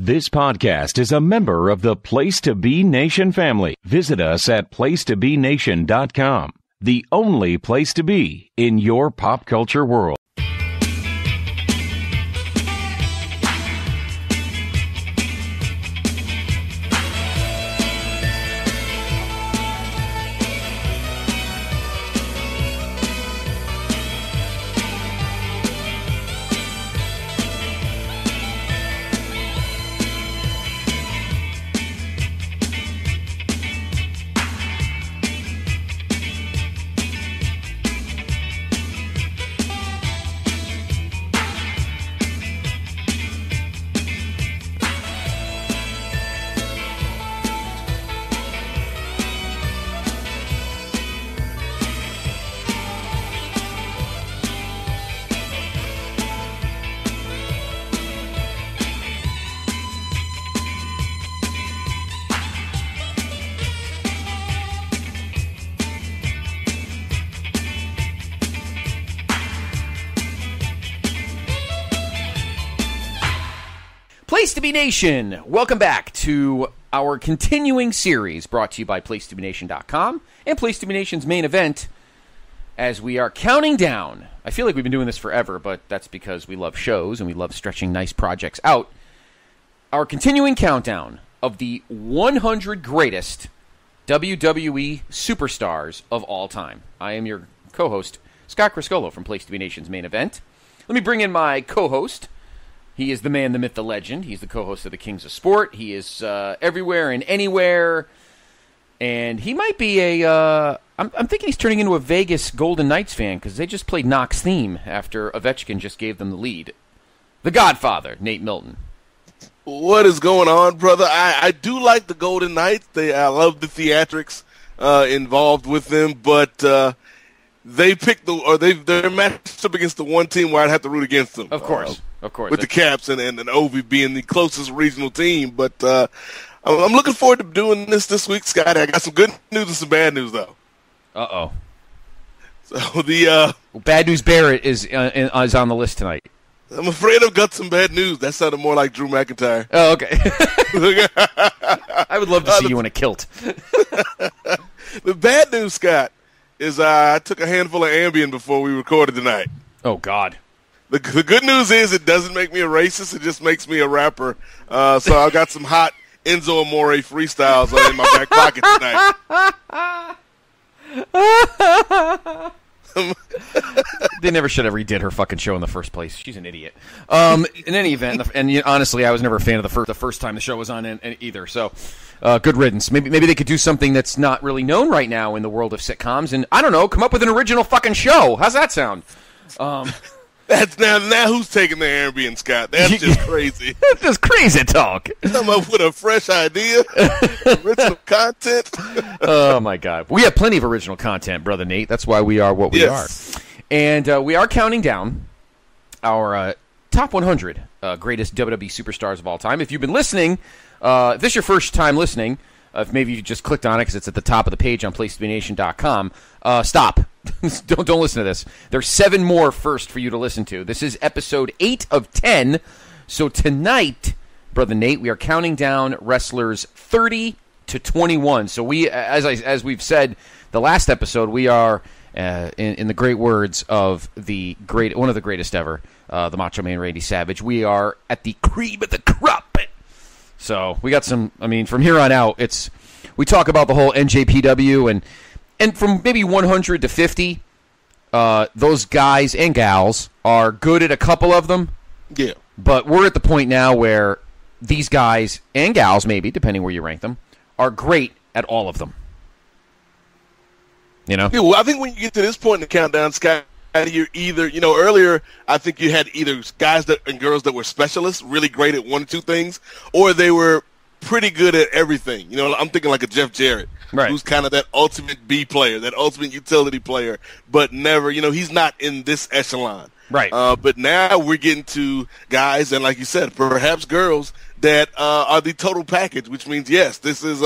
This podcast is a member of the Place to Be Nation family. Visit us at placetobenation.com, the only place to be in your pop culture world. Place to Be Nation, welcome back to our continuing series brought to you by placetobenation.com and Place to Be Nation's main event as we are counting down. I feel like we've been doing this forever, but that's because we love shows and we love stretching nice projects out. Our continuing countdown of the 100 greatest WWE superstars of all time. I am your co-host, Scott Criscuolo from Place to Be Nation's main event. Let me bring in my co-host. He is the man, the myth, the legend. He's the co-host of the Kings of Sport. He is everywhere and anywhere. And he might be a... I'm thinking he's turning into a Vegas Golden Knights fan because they just played Knock's theme after Ovechkin just gave them the lead. The Godfather, Nate Milton. What is going on, brother? I do like the Golden Knights. I love the theatrics involved with them, but they picked they're matched up against the one team where I'd have to root against them. Of course. With the Caps and Ovi being the closest regional team. But I'm looking forward to doing this week, Scott. I got some good news and some bad news, though. Uh-oh. So the Bad News Barrett is on the list tonight. I'm afraid I've got some bad news. That sounded more like Drew McIntyre. Oh, okay. I would love to see you in a kilt. The bad news, Scott, is I took a handful of Ambien before we recorded tonight. Oh, God. The good news is it doesn't make me a racist. It just makes me a rapper. So I've got some hot Enzo Amore freestyles in my back pocket tonight. They never should have redid her fucking show in the first place. She's an idiot. In any event, and honestly, I was never a fan of the first time the show was on either. So, good riddance. Maybe they could do something that's not really known right now in the world of sitcoms, and I don't know, come up with an original fucking show. How's that sound? That's now who's taking the Ambien, Scott? That's just crazy. That's just crazy talk. Come up with a fresh idea, original content. Oh my God, we have plenty of original content, brother Nate. That's why we are what we are, and we are counting down our top 100 greatest WWE superstars of all time. If you've been listening, if this is your first time listening, if maybe you just clicked on it because it's at the top of the page on placetobenation.com, stop. Don't listen to this. There's 7 more first for you to listen to. This is episode 8 of 10. So tonight, brother Nate, we are counting down wrestlers 30 to 21. So we, as we've said, the last episode, we are in the great words of one of the greatest ever, the Macho Man Randy Savage. We are at the cream of the crop. So we got some. I mean, from here on out, we talk about the whole NJPW and from maybe 100 to 50, those guys and gals are good at a couple of them. Yeah. But we're at the point now where these guys and gals, maybe, depending where you rank them, are great at all of them. You know? Yeah, well, I think when you get to this point in the countdown, Scott, you're either, earlier I think you had either guys and girls that were specialists, really great at one or two things, or they were pretty good at everything. I'm thinking like a Jeff Jarrett, right, who's kind of that ultimate B player, that ultimate utility player, but never, he's not in this echelon. Right. But now we're getting to guys, and like you said, perhaps girls that are the total package, which means, yes, this is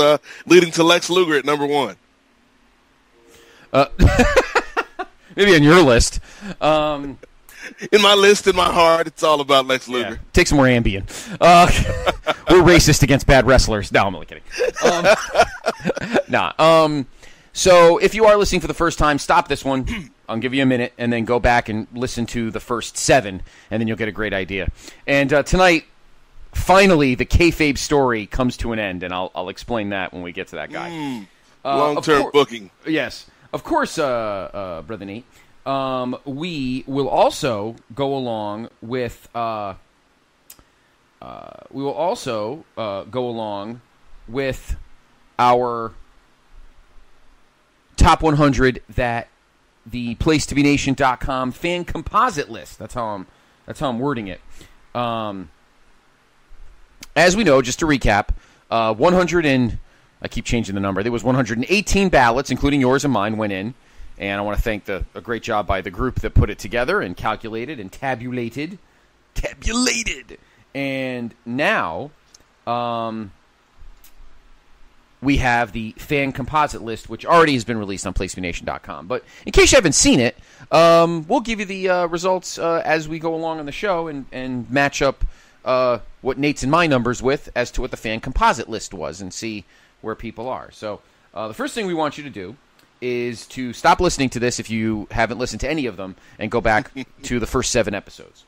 leading to Lex Luger at number 1. Maybe on your list. In my list, in my heart, it's all about Lex Luger. Yeah. Take some more Ambien. racist against bad wrestlers. No, I'm only kidding. So if you are listening for the first time, stop this one. I'll give you a minute, and then go back and listen to the first 7, and then you'll get a great idea. And tonight, finally, the kayfabe story comes to an end, and I'll explain that when we get to that guy. Long-term booking. Yes. Of course, Brother Nate. We will also go along with our top 100 that the PlaceToBeNation.com fan composite list. That's how I'm wording it. As we know, just to recap, 100 and I keep changing the number. There was 118 ballots, including yours and mine, went in. And I want to thank a great job by the group that put it together and calculated and tabulated. And now we have the fan composite list, which already has been released on PlaceToBeNation.com. But in case you haven't seen it, we'll give you the results as we go along on the show and match up what Nate's and my numbers with as to what the fan composite list was and see where people are. So the first thing we want you to do is to stop listening to this if you haven't listened to any of them and go back to the first 7 episodes.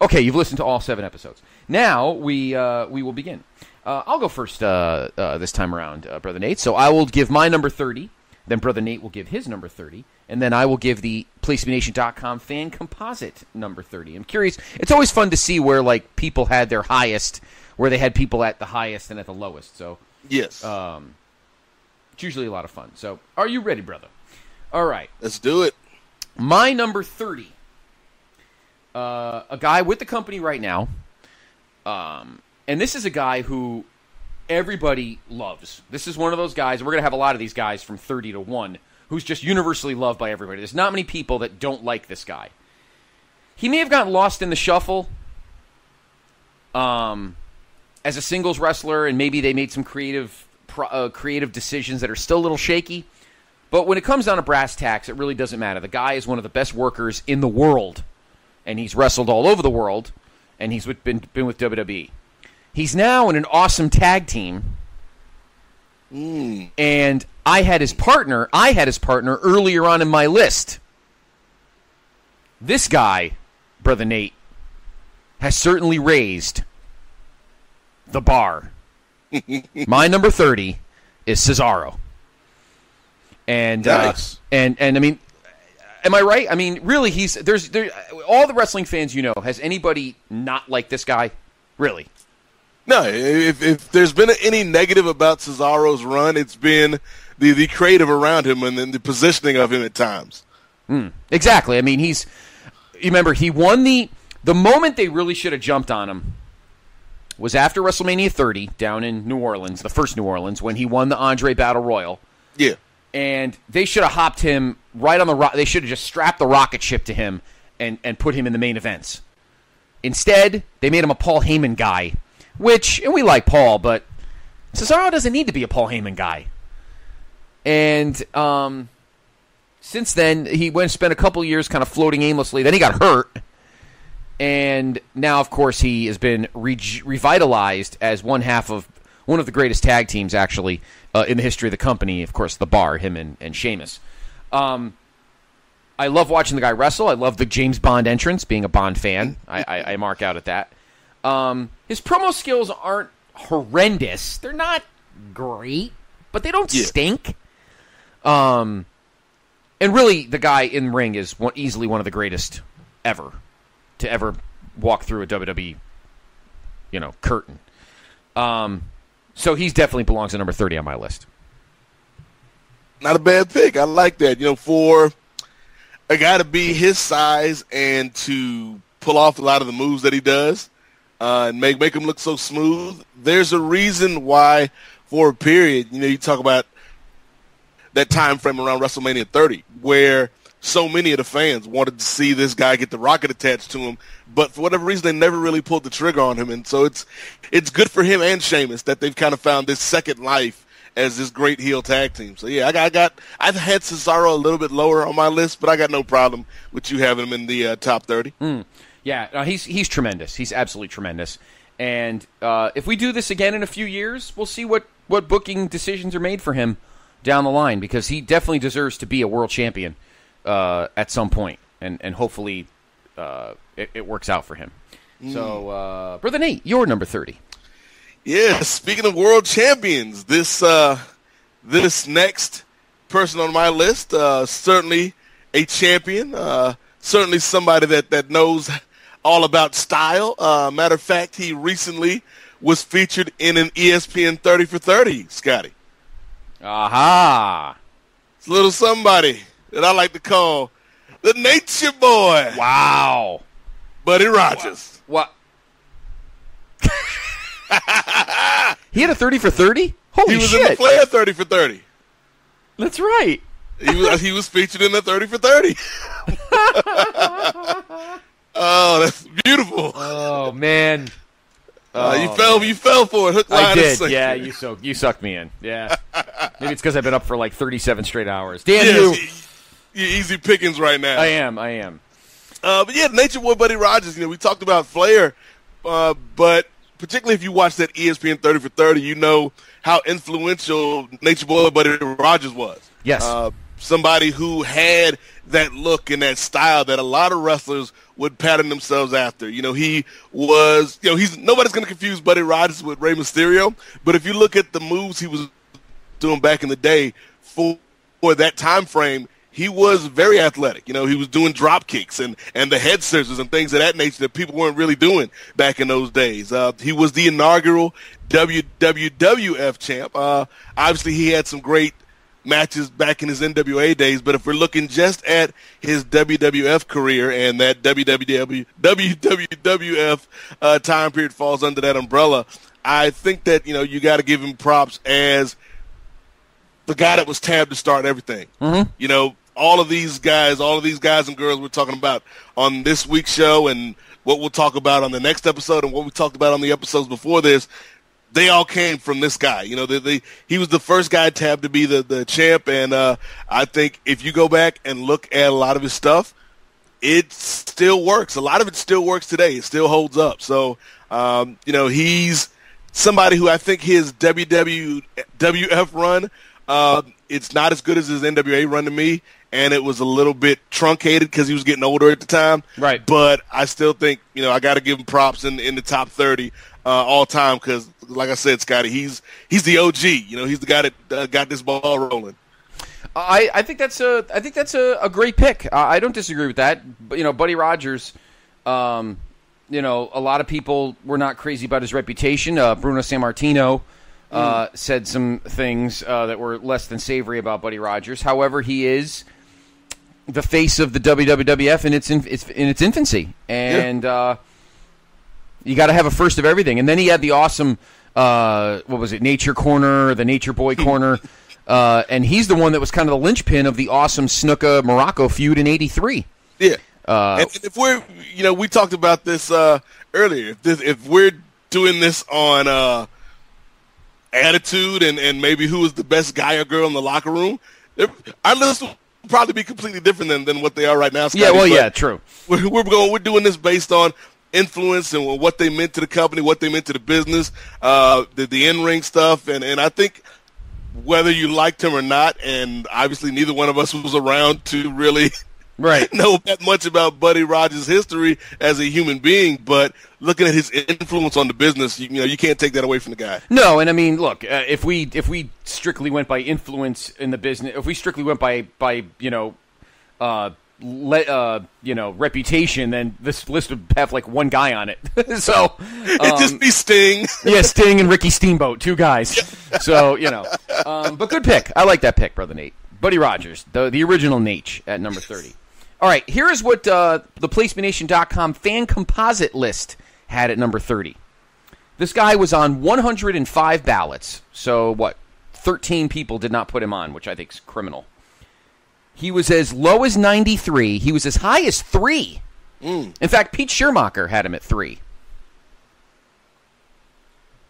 Okay, you've listened to all 7 episodes. Now we will begin. I'll go first this time around, Brother Nate. So I will give my number 30. Then Brother Nate will give his number 30. And then I will give the PlaceToBeNation.com fan composite number 30. I'm curious. It's always fun to see where people had their highest, where they had people at the highest and at the lowest. So yes. It's usually a lot of fun. So are you ready, brother? All right. Let's do it. My number 30. A guy with the company right now. And this is a guy who everybody loves. This is one of those guys, and we're going to have a lot of these guys from 30 to 1, who's just universally loved by everybody. There's not many people that don't like this guy. He may have gotten lost in the shuffle as a singles wrestler, and maybe they made some creative decisions that are still a little shaky. But when it comes down to brass tacks, it really doesn't matter. The guy is one of the best workers in the world, and he's wrestled all over the world, and he's been with WWE. He's now in an awesome tag team, and I had his partner earlier on in my list. This guy, Brother Nate, has certainly raised the bar. My number 30 is Cesaro. And nice. And I mean, am I right? I mean, really, there's all the wrestling fans has anybody not liked this guy? Really? No, if there's been any negative about Cesaro's run, it's been the creative around him and then the positioning of him at times. Exactly. I mean, you remember, he won the moment they really should have jumped on him was after WrestleMania 30 down in New Orleans, the first New Orleans, when he won the Andre Battle Royal. Yeah. And they should have hopped him right on they should have just strapped the rocket ship to him and put him in the main events. Instead, they made him a Paul Heyman guy. And we like Paul, but Cesaro doesn't need to be a Paul Heyman guy. And since then, he spent a couple years kind of floating aimlessly. Then he got hurt. And now, of course, he has been revitalized as one of the greatest tag teams, actually, in the history of the company. Of course, the Bar, him and Sheamus. I love watching the guy wrestle. I love the James Bond entrance, being a Bond fan. I mark out at that. His promo skills aren't horrendous. They're not great, but they don't stink. And really, the guy in ring is easily one of the greatest ever to ever walk through a WWE, curtain. So he definitely belongs at number 30 on my list. Not a bad pick. I like that. For a guy to be his size and to pull off a lot of the moves that he does, and make him look so smooth. There's a reason why, for a period, you talk about that time frame around WrestleMania 30, where so many of the fans wanted to see this guy get the rocket attached to him, but for whatever reason, they never really pulled the trigger on him. And so it's good for him and Sheamus that they've kind of found this second life as this great heel tag team. So yeah, I've had Cesaro a little bit lower on my list, but I got no problem with you having him in the top 30. Yeah, he's tremendous. He's absolutely tremendous. And if we do this again in a few years, we'll see what booking decisions are made for him down the line, because he definitely deserves to be a world champion at some point, and hopefully it works out for him. So, Brother Nate, you're number 30. Yeah, speaking of world champions, this next person on my list, certainly a champion, certainly somebody that knows all about style. Matter of fact, he recently was featured in an ESPN 30 for 30, Scotty. Aha! It's a little somebody that I like to call the Nature Boy. Wow. Buddy Rogers. What? He had a 30 for 30? Holy shit. He was in the Flair 30 for 30. That's right. He was featured in the 30 for 30. Oh, that's beautiful. Oh, man. You fell for it. Hook, line, I did. and sinker. Yeah, you sucked me in. Yeah. Maybe it's because I've been up for like 37 straight hours. Damn yes, you're easy pickings right now. I am. But yeah, Nature Boy Buddy Rogers, we talked about Flair, but particularly if you watch that ESPN 30 for 30, you know how influential Nature Boy Buddy Rogers was. Yes. Somebody who had that look and that style that a lot of wrestlers would pattern themselves after. He was, nobody's going to confuse Buddy Rogers with Rey Mysterio, but if you look at the moves he was doing back in the day for that time frame, he was very athletic. He was doing drop kicks and the head scissors and things of that nature that people weren't really doing back in those days. He was the inaugural WWF champ. Obviously, he had some great matches back in his NWA days, but if we're looking just at his WWF career, and that WWF time period falls under that umbrella, I think that, you got to give him props as the guy that was tabbed to start everything. Mm-hmm. All of these guys and girls we're talking about on this week's show, and what we'll talk about on the next episode, and what we talked about on the episodes before this, they all came from this guy. He was the first guy tabbed to be the champ, and I think if you go back and look at a lot of his stuff, it still works. A lot of it still works today. It still holds up. So, he's somebody who I think his WWF run, it's not as good as his NWA run to me, and it was a little bit truncated because he was getting older at the time. Right. But I still think, I got to give him props in the top 30 all time because, like I said, Scotty, he's the OG. He's the guy that got this ball rolling. I think that's a great pick. I don't disagree with that. But, Buddy Rogers, a lot of people were not crazy about his reputation. Bruno Sammartino said some things that were less than savory about Buddy Rogers. However, he is the face of the WWF in its infancy, and you got to have a first of everything. And then he had the awesome, what was it, Nature Corner, the Nature Boy Corner, and he's the one that was kind of the linchpin of the awesome Snuka Morocco feud in '83. Yeah, and if we're, we talked about this earlier. If we're doing this on attitude and maybe who was the best guy or girl in the locker room, our list will probably be completely different than what they are right now, Scotty. Yeah, well, yeah, true. We're doing this based on influence and what they meant to the company, what they meant to the business, the in-ring stuff, and I think whether you liked him or not, and obviously neither one of us was around to really know that much about Buddy Rogers' history as a human being, but looking at his influence on the business, you can't take that away from the guy. No, and I mean, look, if we strictly went by influence in the business, if we strictly went by reputation, then this list would have like one guy on it. So it'd just be Sting. Yeah, Sting and Ricky Steamboat, two guys. So but good pick. I like that pick, Brother Nate. Buddy Rogers, the original Nate at number 30. All right, here's what the PlaceMeNation.com fan composite list had at number 30. This guy was on 105 ballots. So 13 people did not put him on, which I think is criminal. He was as low as 93. He was as high as 3. In fact, Pete Schermacher had him at 3.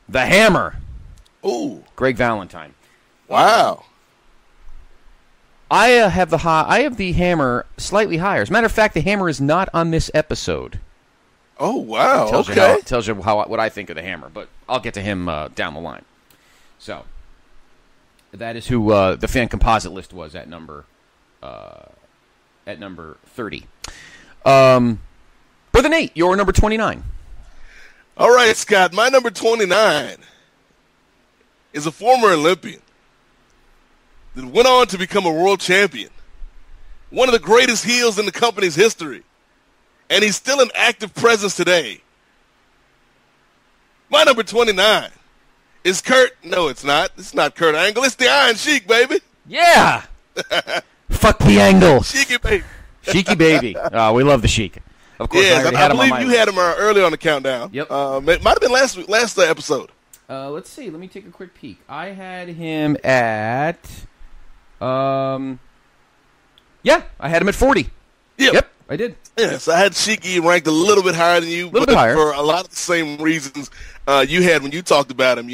The Hammer. Ooh. Greg Valentine. Wow. I have the Hammer slightly higher. As a matter of fact, the Hammer is not on this episode. Oh, wow. Tells you what I think of the Hammer, but I'll get to him down the line. So that is who the fan composite list was at number 30. Brother Nate, your number 29. All right, Scott. My number 29 is a former Olympian that went on to become a world champion, one of the greatest heels in the company's history, and he's still an active presence today. My number 29 is Kurt. No, it's not. It's not Kurt Angle. It's the Iron Sheik, baby. Yeah. Fuck the Angle. Sheiky, baby. Sheiky, baby. We love the Sheik. Of course, yes, I believe you had him early on the countdown. Yep. Might have been last episode. Let's see. Let me take a quick peek. I had him at... I had him at 40. Yep, I did. Yes, I had Sheiky ranked a little bit higher than you. A little bit higher. For a lot of the same reasons you had when you talked about him,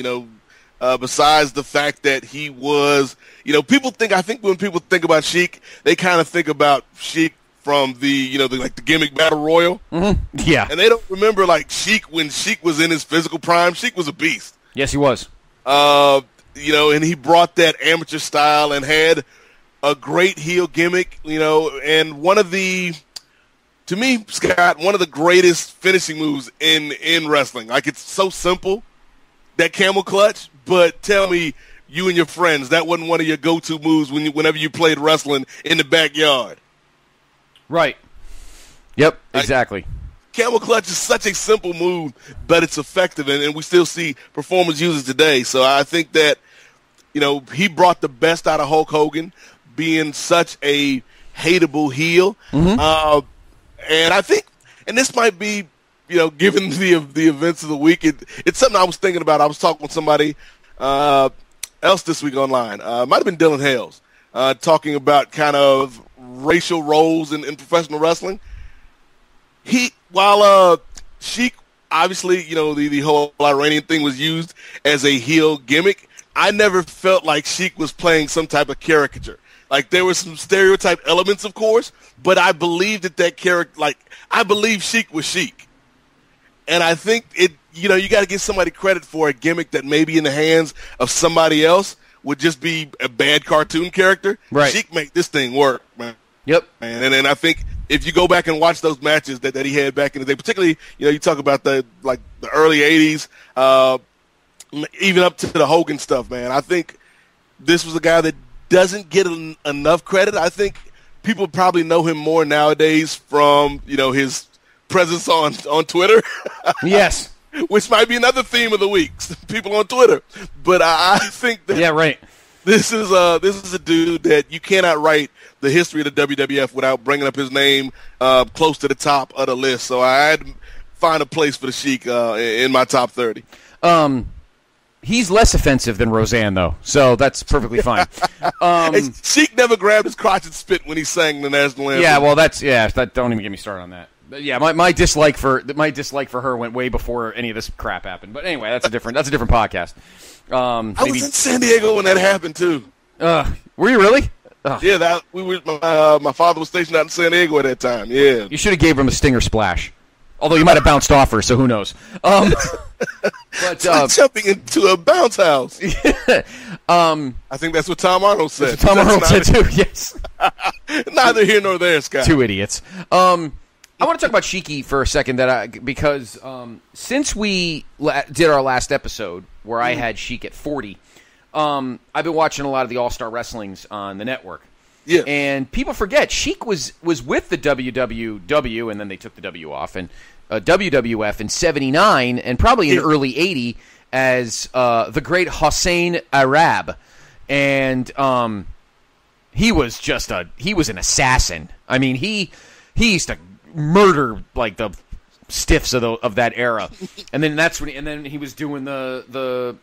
besides the fact that he was, I think when people think about Sheik, they kind of think about Sheik from the gimmick battle royal. Mm-hmm. Yeah. And they don't remember, Sheik, when Sheik was in his physical prime. Sheik was a beast. Yes, he was. And he brought that amateur style and had a great heel gimmick, and to me, Scott, one of the greatest finishing moves in wrestling. It's so simple, that camel clutch, but tell me, you and your friends, that wasn't one of your go-to moves whenever you played wrestling in the backyard. Right. Yep, exactly. Camel clutch is such a simple move, but it's effective, and we still see performers use it today. So I think that, he brought the best out of Hulk Hogan, being such a hateable heel. Mm-hmm. And I think, and this might be, given the events of the week, it's something I was thinking about. I was talking with somebody else this week online. Might have been Dylan Hales, talking about kind of racial roles in professional wrestling. While Sheik, obviously, the whole Iranian thing was used as a heel gimmick, I never felt like Sheik was playing some type of caricature. There were some stereotype elements, of course, but I believed that character, I believe Sheik was Sheik. And I think you got to give somebody credit for a gimmick that maybe in the hands of somebody else would just be a bad cartoon character. Right. Sheik made this thing work, man. Yep. Man. And I think if you go back and watch those matches that he had back in the day, particularly, you talk about the early 80s, even up to the Hogan stuff, man. I think this was a guy that doesn't get enough credit. I think people probably know him more nowadays from, his presence on Twitter. Yes. Which might be another theme of the week, people on Twitter. But I think that this is a dude that you cannot write the history of the WWF without bringing up his name close to the top of the list. So I had to find a place for the Sheik in my top 30. He's less offensive than Roseanne, though, so that's perfectly fine. Sheik never grabbed his crotch and spit when he sang the national anthem. Yeah, well, don't even get me started on that. But yeah, my dislike for her went way before any of this crap happened. But anyway, that's a different podcast. I was in San Diego when that happened too. Were you really? Yeah, my father was stationed out in San Diego at that time. Yeah, you should have gave him a stinger splash. Although you might have bounced off her, so who knows? But jumping into a bounce house. I think that's what Tom Arnold said. Tom Arnold said too. Yes. Neither here nor there, Scott. Two idiots. I want to talk about Sheiky for a second, because since we did our last episode where I had Sheik at 40, I've been watching a lot of the All-Star Wrestlings on the network. Yeah. And people forget Sheik was with the WWW, and then they took the W off, and WWF in 79, and probably in early 80 as the great Hossein Arab. And he was an assassin. I mean, he used to murder the stiffs of that era. And then then he was doing the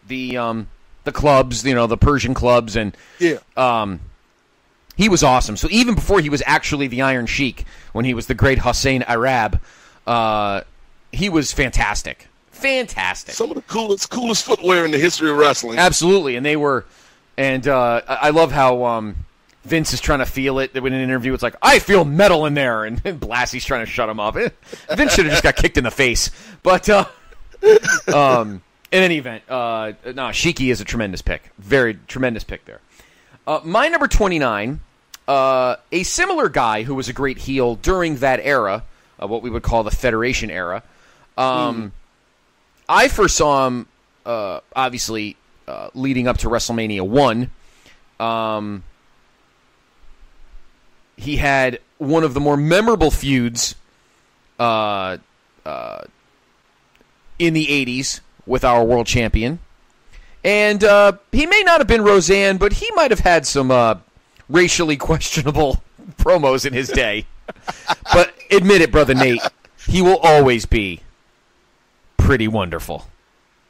clubs, the Persian clubs, and he was awesome. So even before he was actually the Iron Sheik, when he was the great Hossein Arab, he was fantastic. Fantastic. Some of the coolest footwear in the history of wrestling. Absolutely, and they were, and I love how Vince is trying to feel it. In an interview, it's like, I feel metal in there. And Blassie's trying to shut him up. Vince should have just got kicked in the face. But in any event, Shiki is a tremendous pick. Very tremendous pick there. My number 29, a similar guy who was a great heel during that era, what we would call the Federation era. I first saw him, obviously, leading up to WrestleMania 1. He had one of the more memorable feuds in the 80s with our world champion. And he may not have been Roseanne, but he might have had some racially questionable promos in his day. But admit it, Brother Nate, he will always be pretty wonderful.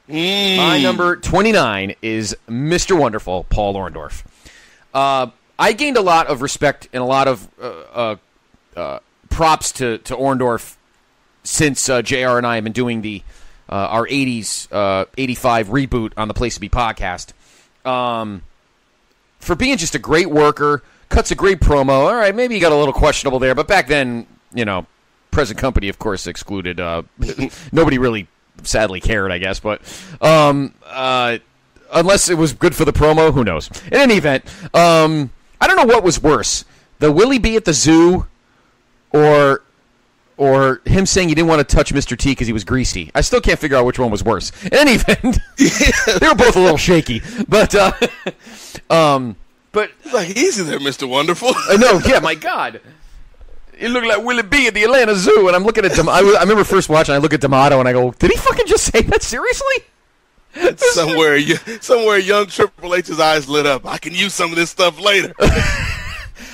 My number 29 is Mr. Wonderful, Paul Orndorff. I gained a lot of respect and a lot of props to Orndorff since JR and I have been doing our 80s, 85 reboot on the Place to Be podcast. For being just a great worker, cuts a great promo. All right, maybe he got a little questionable there, but back then, present company, of course, excluded. Nobody really, sadly, cared, I guess, but unless it was good for the promo, who knows? In any event, I don't know what was worse, the Willie B at the zoo or him saying he didn't want to touch Mr. T because he was greasy. I still can't figure out which one was worse. In any event, they were both a little shaky. But it's like, easy there, Mr. Wonderful. I know, yeah, my God. It looked like Willie B at the Atlanta Zoo, and I'm looking at I remember first watching, I look at D'Amato, and I go, did he fucking just say that? Seriously? Somewhere young Triple H's eyes lit up. I can use some of this stuff later.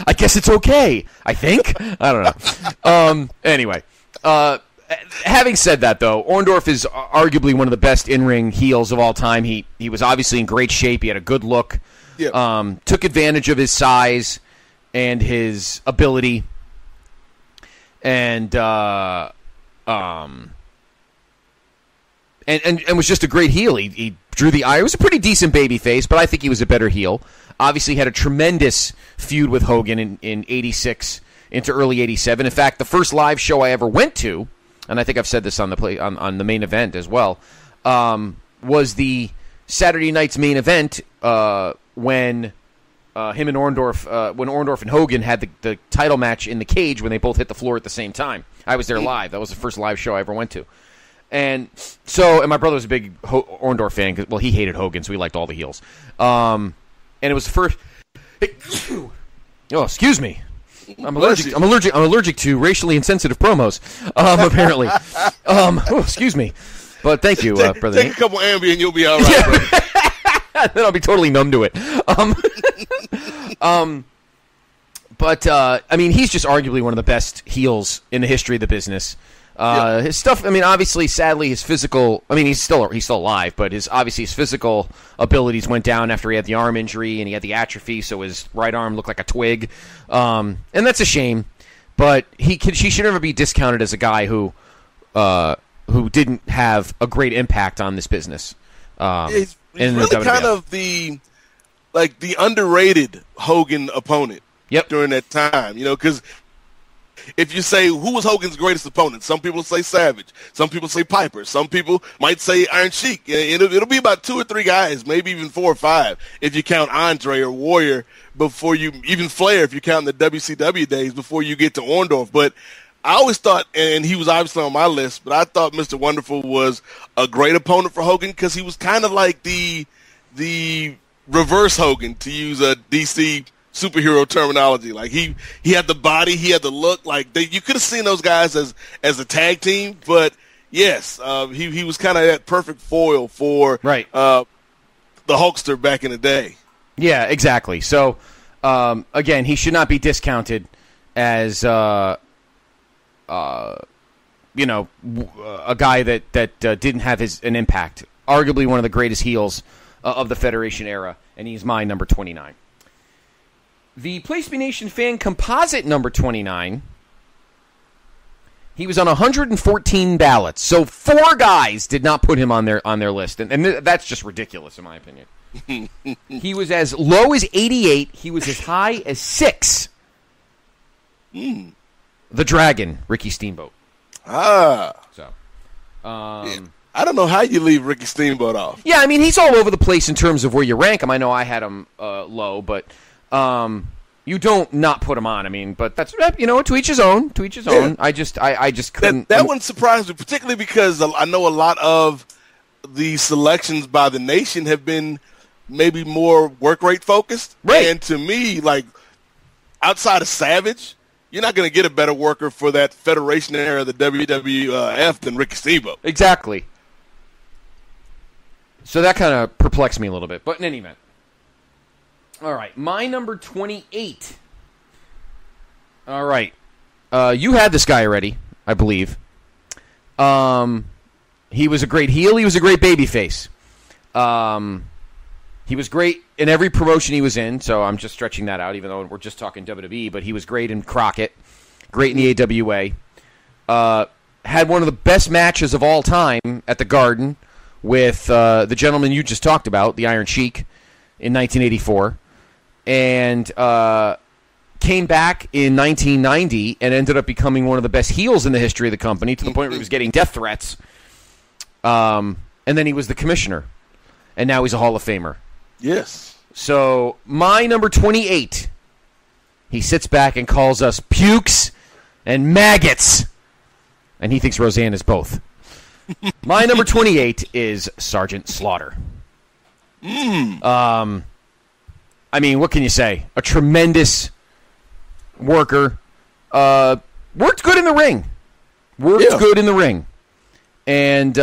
I guess it's okay, I think. I don't know. Anyway, having said that, though, Orndorff is arguably one of the best in-ring heels of all time. He was obviously in great shape. He had a good look. Yep. Took advantage of his size and his ability. And was just a great heel. He drew the eye. It was a pretty decent baby face, but I think he was a better heel. Obviously had a tremendous feud with Hogan in 86 into early 87. In fact, the first live show I ever went to, and I think I've said this on the main event as well, was the Saturday night's main event when him and Orndorff, when Orndorff and Hogan had the title match in the cage when they both hit the floor at the same time. I was there live. That was the first live show I ever went to. And my brother was a big Orndorff fan. Well, he hated Hogan, so he liked all the heels. And it was the first. Oh, excuse me. I'm allergic to racially insensitive promos. Apparently. Excuse me. But thank you, brother. Take a couple Ambien, you'll be all right, brother. Then I'll be totally numb to it. But I mean, he's just arguably one of the best heels in the history of the business. His stuff, I mean, obviously, sadly, his physical, I mean, he's still alive, but his physical abilities went down after he had the arm injury and he had the atrophy, so his right arm looked like a twig. And that's a shame, but he should never be discounted as a guy who didn't have a great impact on this business. He's really kind of the underrated Hogan opponent during that time, because if you say, who was Hogan's greatest opponent? Some people say Savage. Some people say Piper. Some people might say Iron Sheik. It'll be about 2 or 3 guys, maybe even 4 or 5 if you count Andre or Warrior before you, even Flair if you count the WCW days before you get to Orndorff. But I always thought, and he was obviously on my list, but I thought Mr. Wonderful was a great opponent for Hogan because he was kind of like the reverse Hogan, to use a DC superhero terminology. Like he had the body, he had the look. Like you could have seen those guys as a tag team, but yes, he was kind of that perfect foil for the Hulkster back in the day. Yeah, exactly. So again, he should not be discounted as a guy that didn't have an impact. Arguably one of the greatest heels of the Federation era, and he's my number 29. The Place to Be Nation fan composite number 29, he was on 114 ballots, so 4 guys did not put him on their list, and that's just ridiculous in my opinion. He was as low as 88. He was as high as 6. The Dragon, Ricky Steamboat. So, yeah. I don't know how you leave Ricky Steamboat off. Yeah, I mean, he's all over the place in terms of where you rank him. I know I had him low, but you don't not put him on. I mean, but that's, to each his own. To each his own. I just couldn't. That one surprised me, particularly because I know a lot of the selections by the nation have been maybe more work rate focused. Right. And to me, like, outside of Savage, you're not going to get a better worker for that Federation era of the WWF than Ricky Steamboat. Exactly. So that kind of perplexed me a little bit. But in any event. All right. My number 28. All right. You had this guy already, I believe. He was a great heel. He was a great babyface. He was great in every promotion he was in, so I'm just stretching that out, even though we're just talking WWE, but he was great in Crockett, great in the AWA. Had one of the best matches of all time at the Garden with the gentleman you just talked about, the Iron Sheik, in 1984. And came back in 1990 and ended up becoming one of the best heels in the history of the company, to the point where he was getting death threats. And then he was the commissioner, and now he's a Hall of Famer. Yes. So my number 28, he sits back and calls us pukes and maggots, and he thinks Roseanne is both. My number 28 is Sergeant Slaughter. I mean, what can you say? A tremendous worker. Worked good in the ring. Good in the ring. And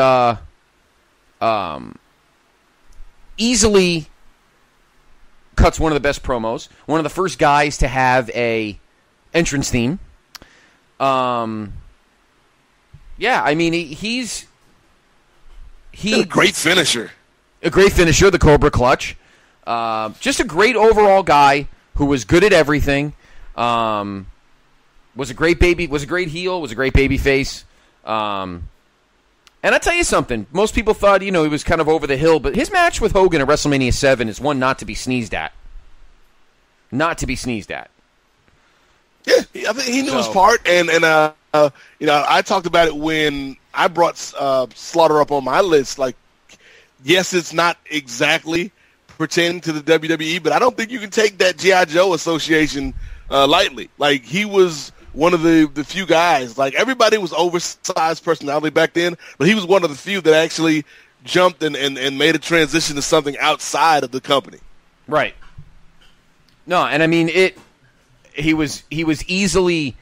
easily cuts one of the best promos. One of the first guys to have a entrance theme. Yeah, I mean, he's a great finisher. A great finisher, the Cobra Clutch. Just a great overall guy who was good at everything. Was a great heel, was a great baby face. And I'll tell you something. Most people thought, he was kind of over the hill, but his match with Hogan at WrestleMania 7 is one not to be sneezed at. Not to be sneezed at. Yeah, I think he knew his part, and I talked about it when I brought Slaughter up on my list. Like, yes, it's not exactly pertaining to the WWE, but I don't think you can take that G.I. Joe association lightly. Like, he was one of the few guys. Like, everybody was oversized personality back then, but he was one of the few that actually jumped and made a transition to something outside of the company. Right. No, and I mean he was easily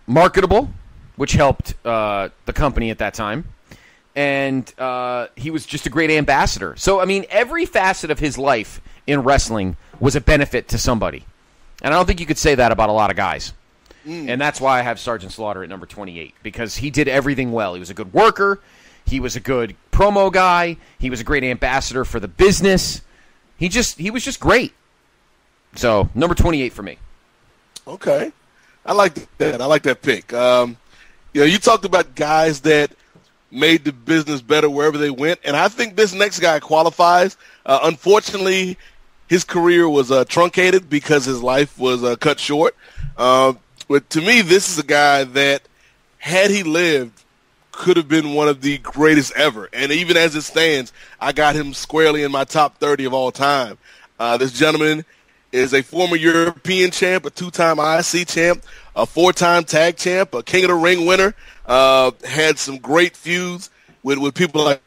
marketable, which helped the company at that time. And he was just a great ambassador. So, I mean, every facet of his life in wrestling was a benefit to somebody. And I don't think you could say that about a lot of guys. And that's why I have Sergeant Slaughter at number 28, because he did everything well. He was a good worker. He was a good promo guy. He was a great ambassador for the business. He was just great. So, number 28 for me. Okay. I like that. I like that pick. You talked about guys that made the business better wherever they went, and I think this next guy qualifies. Unfortunately, his career was truncated because his life was cut short. But to me, this is a guy that, had he lived, could have been one of the greatest ever. And even as it stands, I got him squarely in my top 30 of all time. This gentleman is a former European champ, a two-time IC champ, a four-time tag champ, a King of the Ring winner. Had some great feuds with people like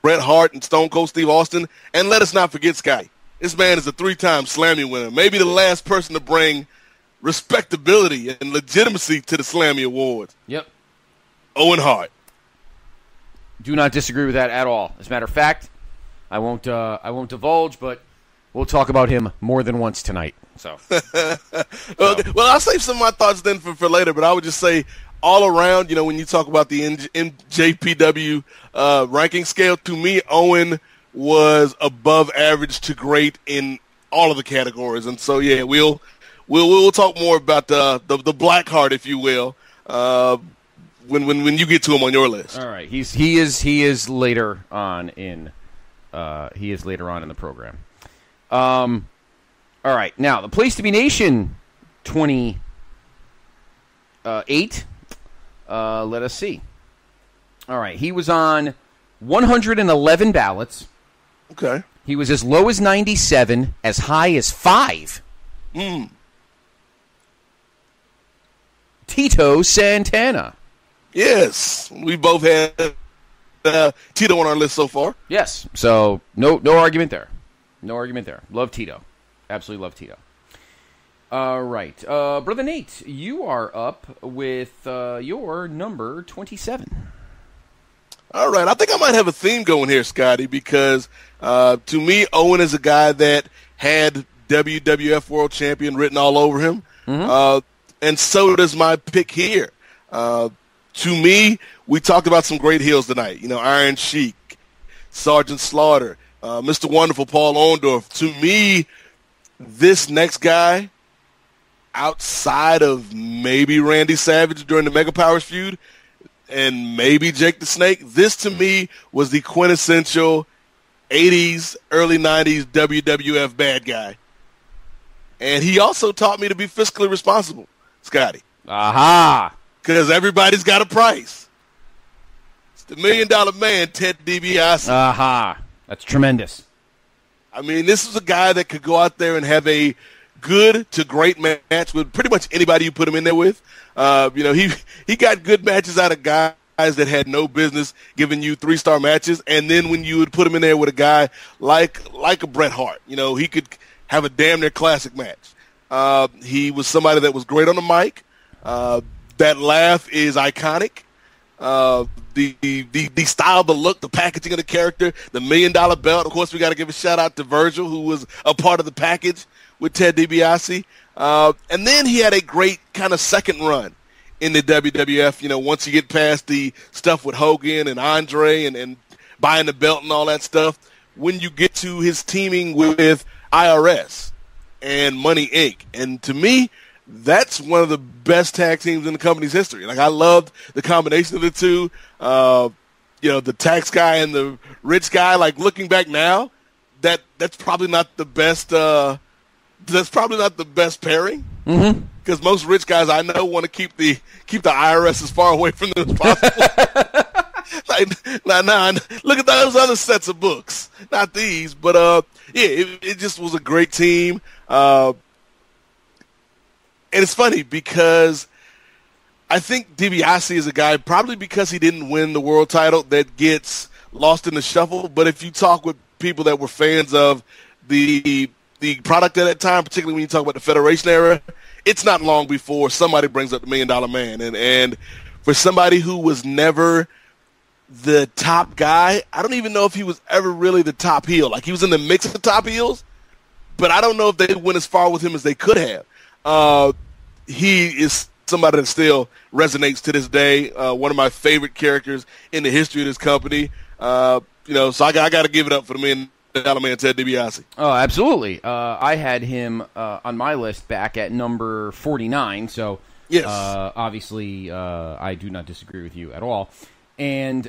Bret Hart and Stone Cold Steve Austin. And let us not forget Scotty. This man is a three-time Slammy winner, maybe the last person to bring respectability and legitimacy to the Slammy Awards. Yep. Owen Hart. Do not disagree with that at all. As a matter of fact, I won't divulge, but we'll talk about him more than once tonight. So, Well, I'll save some of my thoughts then for later. But I would just say, all around, when you talk about the NJPW ranking scale, to me, Owen was above average to great in all of the categories. And so, yeah, we'll talk more about the Black Heart, if you will, when you get to him on your list. All right, he is later on in the program. All right, now the Place to Be Nation 28. Let us see. All right, he was on 111 ballots. Okay. He was as low as 97, as high as 5. Tito Santana. Yes, we both had Tito on our list so far. Yes, so no argument there. No argument there. Love Tito. Absolutely love Tito. All right. Brother Nate, you are up with your number 27. All right. I think I might have a theme going here, Scotty, because to me, Owen is a guy that had WWF World Champion written all over him. And so does my pick here. To me, we talked about some great heels tonight. Iron Sheik, Sergeant Slaughter, Mr. Wonderful, Paul Orndorff. To me, this next guy, outside of maybe Randy Savage during the Mega Powers feud and maybe Jake the Snake, this to me was the quintessential 80s, early 90s WWF bad guy. And he also taught me to be fiscally responsible, Scotty. Aha! Because everybody's got a price. It's the $1 Million Man, Ted DiBiase. Aha! That's tremendous. I mean, this is a guy that could go out there and have a good to great match with pretty much anybody you put him in there with. He got good matches out of guys that had no business giving you 3-star matches, and then when you would put him in there with a guy like a Bret Hart, he could have a damn near classic match. He was somebody that was great on the mic. That laugh is iconic. The style, the look, the packaging of the character, the $1 Million belt. Of course, we got to give a shout out to Virgil, who was a part of the package with Ted DiBiase. And then he had a great kind of second run in the WWF. Once you get past the stuff with Hogan and Andre and buying the belt and all that stuff, when you get to his teaming with IRS and Money Inc. And to me, that's one of the best tag teams in the company's history. Like, I loved the combination of the two. The tax guy and the rich guy. Like, looking back now, that's probably not the best. That's probably not the best pairing. Because most rich guys I know want to keep the IRS as far away from them as possible. Look at those other sets of books, not these. But it just was a great team. And it's funny because I think DiBiase is a guy, probably because he didn't win the world title, that gets lost in the shuffle. But if you talk with people that were fans of the product at that time, particularly when you talk about the Federation era, it's not long before somebody brings up the $1 Million Man. And for somebody who was never the top guy, I don't even know if he was ever really the top heel. Like, he was in the mix of the top heels, but I don't know if they went as far with him as they could have. He is somebody that still resonates to this day. One of my favorite characters in the history of this company. So I got to give it up for the $1 Million Man, Ted DiBiase. Oh, absolutely. I had him on my list back at number 49. So yes. Obviously, I do not disagree with you at all. And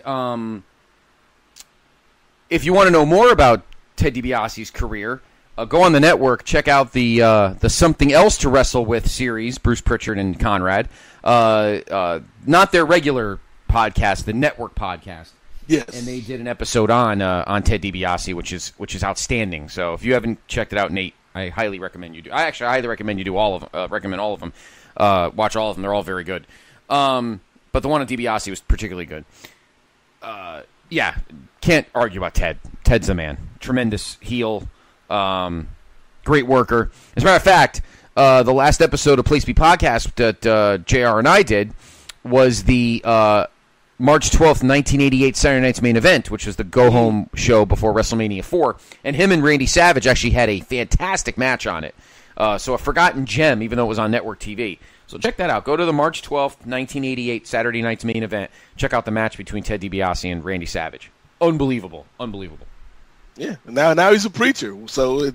if you want to know more about Ted DiBiase's career, go on the network, check out the Something Else to Wrestle With series, Bruce Pritchard and Conrad. Not their regular podcast, the network podcast. Yes. And they did an episode on Ted DiBiase, which is outstanding. So if you haven't checked it out, Nate, I highly recommend you do. I highly recommend you do all of them. Recommend all of them. Watch all of them. They're all very good. But the one on DiBiase was particularly good. Yeah, can't argue about Ted. Ted's the man. Tremendous heel. Great worker. As a matter of fact, the last episode of Place Be Podcast that JR and I did was the March 12th, 1988 Saturday Night's Main Event, which was the go-home show before WrestleMania 4. And him and Randy Savage actually had a fantastic match on it. So a forgotten gem, even though it was on network TV. So check that out. Go to the March 12th, 1988 Saturday Night's Main Event. Check out the match between Ted DiBiase and Randy Savage. Unbelievable. Unbelievable. Yeah, now he's a preacher, so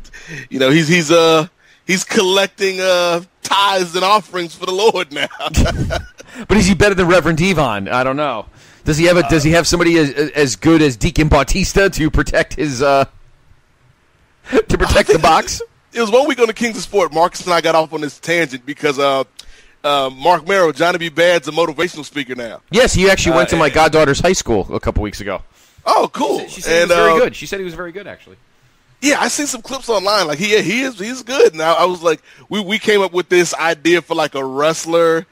he's collecting tithes and offerings for the Lord now. But is he better than Reverend Devon? I don't know. Does he have somebody as good as Deacon Bautista to protect his the box? It was 1 week on the Kings of Sport. Marcus and I got off on this tangent because Mark Merrill, Johnny B. Bad's a motivational speaker now. Yes, he actually went to my goddaughter's high school a couple weeks ago. Oh, cool! She said he was very good. She said he was very good, actually. Yeah, I seen some clips online. Like he's good. And I was like, we came up with this idea for like a wrestler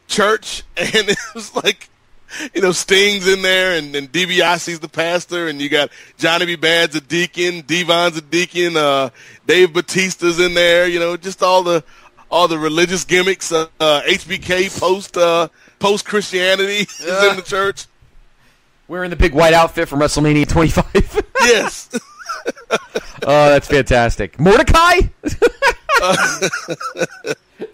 church, and it was like, Sting's in there, and DiBiase's the pastor, and you got Johnny B. Bad's a deacon, Devon's a deacon, Dave Bautista's in there, just all the religious gimmicks. HBK post Christianity is in the church. Wearing the big white outfit from WrestleMania 25. Yes. Oh, that's fantastic. Mordecai?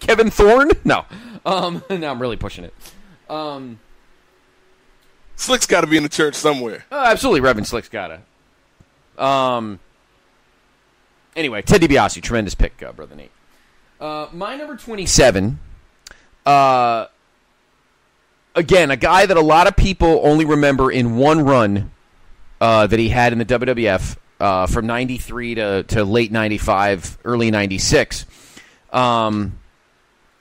Kevin Thorne? No. Now I'm really pushing it. Slick's got to be in the church somewhere. Absolutely, Reverend Slick's got to. Anyway, Ted DiBiase, tremendous pick, Brother Nate. My number 27, again, a guy that a lot of people only remember in one run that he had in the WWF from 93 to late 95, early 96. And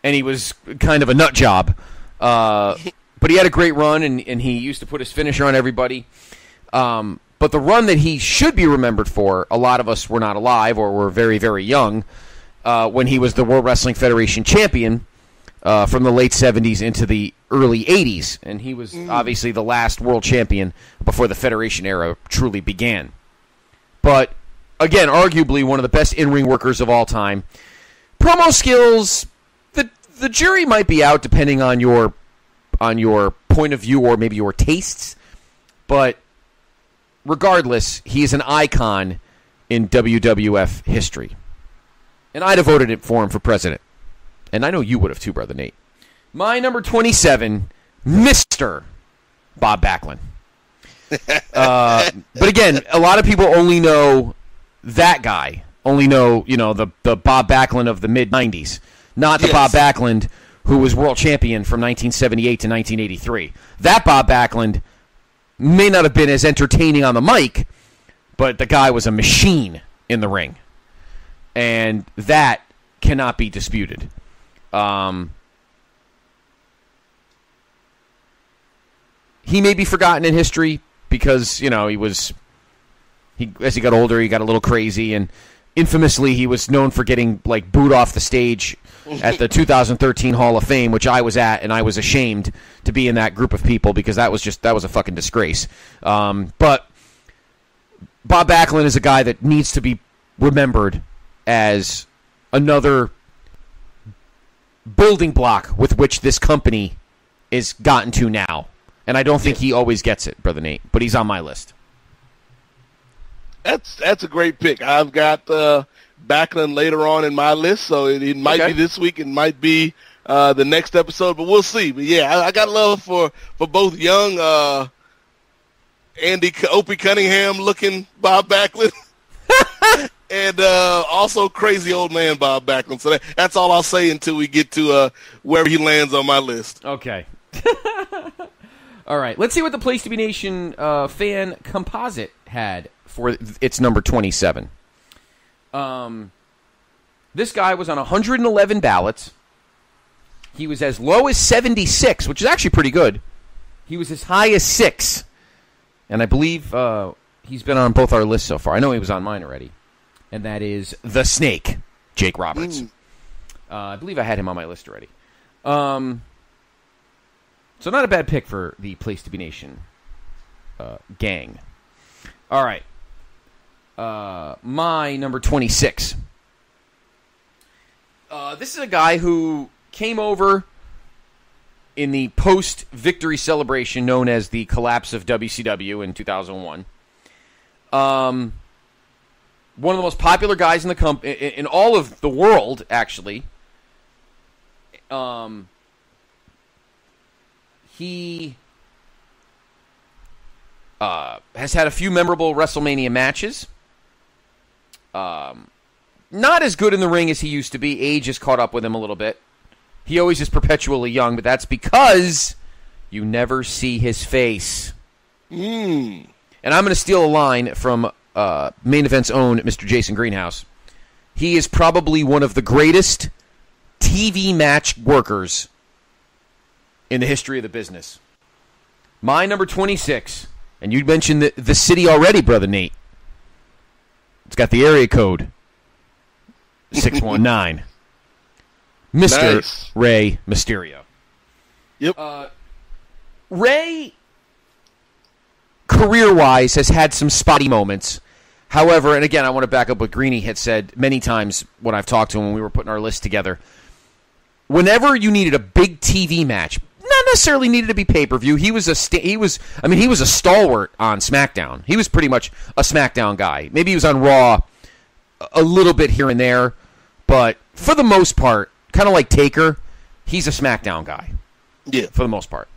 he was kind of a nut job. But he had a great run, and he used to put his finisher on everybody. But the run that he should be remembered for, a lot of us were not alive or were very, very young, when he was the World Wrestling Federation champion from the late 70s into the early 80s. And he was obviously the last world champion before the Federation era truly began. But, again, arguably one of the best in-ring workers of all time. Promo skills, the jury might be out depending on your point of view or maybe your tastes. But regardless, he is an icon in WWF history. And I'd have voted it for him for president. And I know you would have too, Brother Nate. My number 27, Mr. Bob Backlund. But again, a lot of people only know that guy. Only know, the Bob Backlund of the mid-90s. Not the Bob Backlund who was world champion from 1978 to 1983. That Bob Backlund may not have been as entertaining on the mic, but the guy was a machine in the ring. And that cannot be disputed. He may be forgotten in history because, as he got older, he got a little crazy, and infamously he was known for getting booed off the stage at the 2013 Hall of Fame, which I was at, and I was ashamed to be in that group of people because that was a fucking disgrace. But Bob Backlund is a guy that needs to be remembered as another building block with which this company is gotten to now. And I don't think he always gets it, Brother Nate, but he's on my list. That's a great pick. I've got Backlund later on in my list, so it might be this week, it might be the next episode, but we'll see. But yeah, I got love for both young Opie Cunningham looking Bob Backlund and also crazy old man Bob Backlund. So that's all I'll say until we get to where he lands on my list. Okay. All right. Let's see what the Place to Be Nation fan composite had for its number 27. This guy was on 111 ballots. He was as low as 76, which is actually pretty good. He was as high as 6. And I believe he's been on both our lists so far. I know he was on mine already. And that is The Snake, Jake Roberts. I believe I had him on my list already. So not a bad pick for the Place to Be Nation gang. All right. My number 26. This is a guy who came over in the post-victory celebration known as the collapse of WCW in 2001. One of the most popular guys in the in all of the world, actually. He has had a few memorable WrestleMania matches. Not as good in the ring as he used to be. Age has caught up with him a little bit. He always is perpetually young, but that's because you never see his face. And I'm going to steal a line from Main Event's own Mr. Jason Greenhouse. He is probably one of the greatest TV match workers in the history of the business. My number 26, and you mentioned the city already, Brother Nate. It's got the area code 619. Mr. Nice. Rey Mysterio. Yep. Rey, career-wise, has had some spotty moments. However, and again, I want to back up what Greeny had said many times when I've talked to him when we were putting our list together. Whenever you needed a big TV match, not necessarily needed to be pay-per-view. He was a stalwart on SmackDown. He was pretty much a SmackDown guy. Maybe he was on Raw a little bit here and there, but for the most part, kind of like Taker, he's a SmackDown guy. Yeah. For the most part.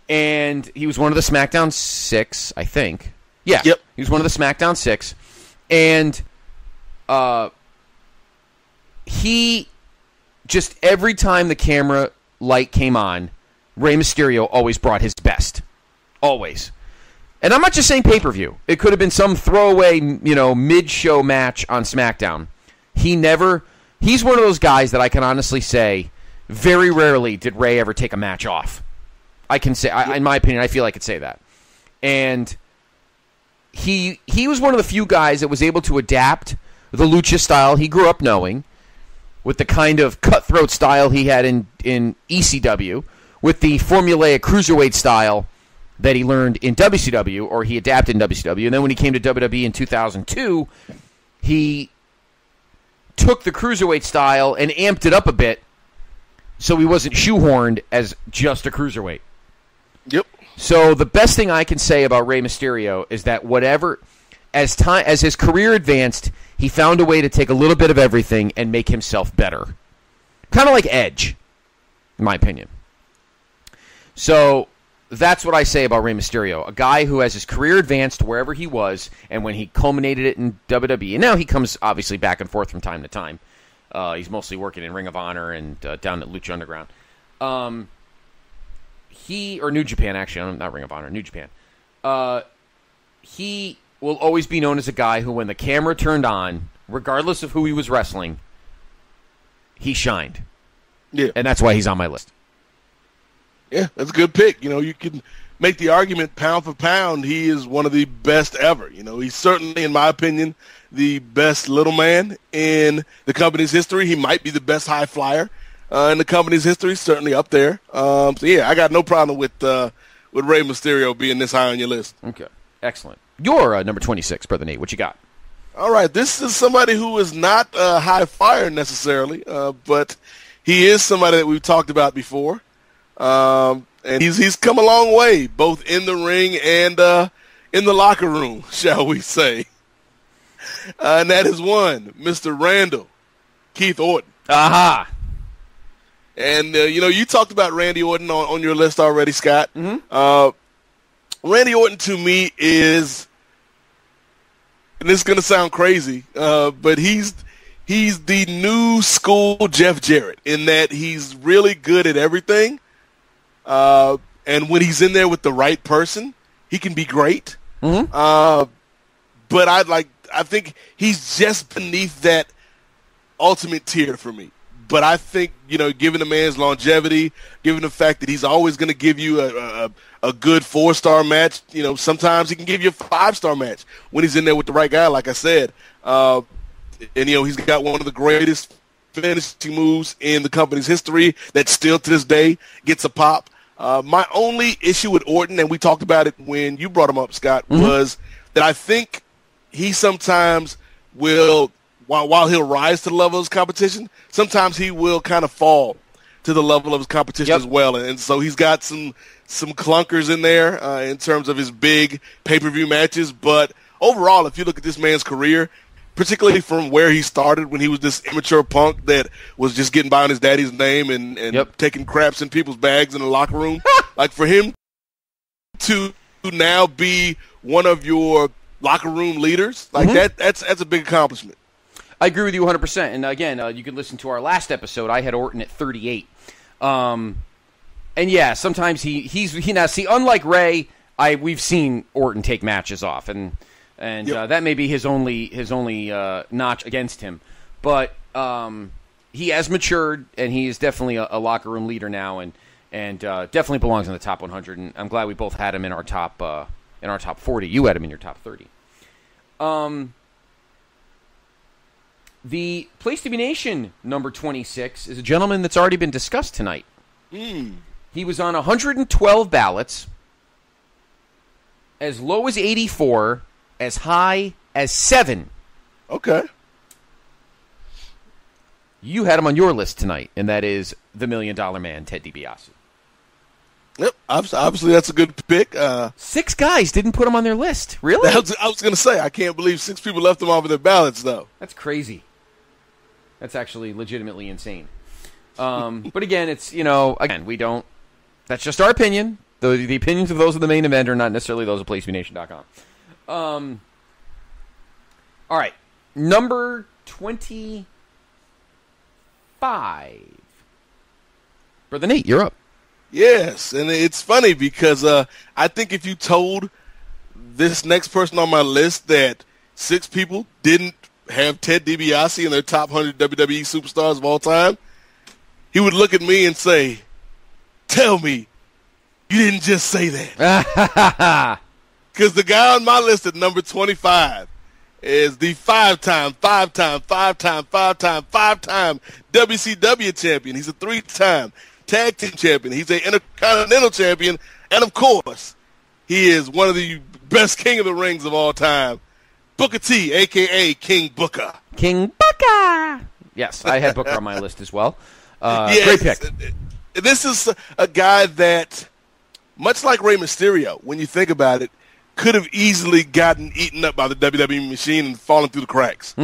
And he was one of the SmackDown 6, I think. Yeah. Yep. He was one of the SmackDown 6. And he just, every time the camera light came on, Rey Mysterio always brought his best. Always. And I'm not just saying pay-per-view. It could have been some throwaway, mid-show match on SmackDown. He's one of those guys that I can honestly say, very rarely did Rey ever take a match off. I can say, in my opinion, I feel I could say that. And he was one of the few guys that was able to adapt the lucha style he grew up knowing with the kind of cutthroat style he had in ECW, with the formulaic cruiserweight style that he learned in WCW, or he adapted in WCW. And then when he came to WWE in 2002, he took the cruiserweight style and amped it up a bit so he wasn't shoehorned as just a cruiserweight. Yep. So the best thing I can say about Rey Mysterio is that as his career advanced, he found a way to take a little bit of everything and make himself better. Kind of like Edge, in my opinion. So that's what I say about Rey Mysterio, a guy who, as his career advanced wherever he was, and when he culminated it in WWE, and now he comes obviously back and forth from time to time. He's mostly working in Ring of Honor and down at Lucha Underground. Or New Japan, actually, not Ring of Honor, New Japan. He will always be known as a guy who, when the camera turned on, regardless of who he was wrestling, he shined. Yeah. And that's why he's on my list. Yeah, that's a good pick. You can make the argument pound for pound, he is one of the best ever. He's certainly, in my opinion, the best little man in the company's history. He might be the best high flyer in the company's history, certainly up there. So yeah, I got no problem with Rey Mysterio being this high on your list. Okay, excellent. You're number 26, Brother Nate. What you got? All right, this is somebody who is not a high flyer necessarily, but he is somebody that we've talked about before. And he's come a long way, both in the ring and in the locker room, shall we say. And that is one, Mr. Randall Keith Orton. Aha! And, you talked about Randy Orton on your list already, Scott. Mm-hmm. Randy Orton, to me, is, and this is going to sound crazy, but he's the new school Jeff Jarrett in that he's really good at everything. And when he's in there with the right person, he can be great. Mm-hmm. But I think he's just beneath that ultimate tier for me. But I think, given the man's longevity, given the fact that he's always going to give you a good 4-star match, sometimes he can give you a 5-star match when he's in there with the right guy, like I said. And, he's got one of the greatest finishing moves in the company's history that still to this day gets a pop. My only issue with Orton, and we talked about it when you brought him up, Scott, mm-hmm. was that I think he sometimes will, while he'll rise to the level of his competition, sometimes he will kind of fall to the level of his competition as well. And so he's got some clunkers in there in terms of his big pay-per-view matches. But overall, if you look at this man's career, particularly from where he started when he was this immature punk that was just getting by on his daddy's name and taking craps in people's bags in the locker room. Like, for him to now be one of your locker room leaders, like mm-hmm. that's a big accomplishment. I agree with you 100%. And again, you can listen to our last episode. I had Orton at 38. And yeah, sometimes he's now see, unlike Ray, we've seen Orton take matches off, and that may be his only notch against him, but he has matured, and he is definitely a locker room leader now, and definitely belongs in the top 100. And I'm glad we both had him in our top 40. You had him in your top 30. The Place to Be Nation number 26 is a gentleman that's already been discussed tonight. He was on 112 ballots, as low as 84, as high as 7. Okay. You had him on your list tonight, and that is the $1 Million Man, Ted DiBiase. Yep, obviously that's a good pick. 6 guys didn't put him on their list. Really? I was going to say, I can't believe 6 people left him off of their ballots, though. That's crazy. That's actually legitimately insane. But again, it's, we don't, that's just our opinion. The opinions of those of the main event are not necessarily those of PlaceToBeNation.com. All right, number 25. Brother Nate, you're up. Yes, and it's funny because I think if you told this next person on my list that 6 people didn't have Ted DiBiase in their top 100 WWE superstars of all time, he would look at me and say, "Tell me you didn't just say that." Because the guy on my list at number 25 is the five-time WCW champion. He's a 3-time tag team champion. He's an Intercontinental champion. And, of course, he is one of the best King of the Rings of all time, Booker T, a.k.a. King Booker. King Booker! Yes, I had Booker on my list as well. Great pick. This is a guy that, much like Rey Mysterio, when you think about it, could have easily gotten eaten up by the WWE machine and fallen through the cracks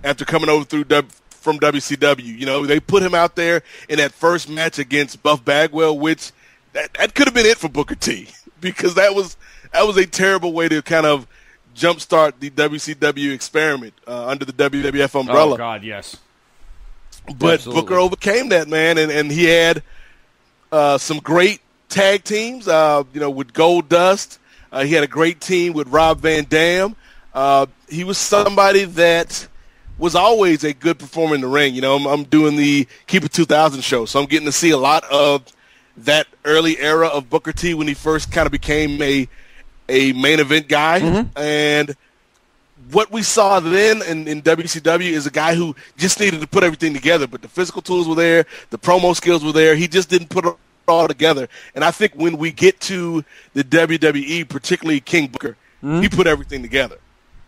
after coming over from WCW. They put him out there in that first match against Buff Bagwell, which that could have been it for Booker T, because that was a terrible way to kind of jumpstart the WCW experiment under the WWF umbrella. Oh, God, yes. But Absolutely. Booker overcame that, man, and he had some great tag teams, with Gold Dust. He had a great team with Rob Van Dam. He was somebody that was always a good performer in the ring. I'm doing the Keep It 2000 show, so I'm getting to see a lot of that early era of Booker T when he first kind of became a main event guy. And what we saw then in WCW is a guy who just needed to put everything together, but the physical tools were there, the promo skills were there. He just didn't put it all together. And I think when we get to the WWE, particularly King Booker, he put everything together.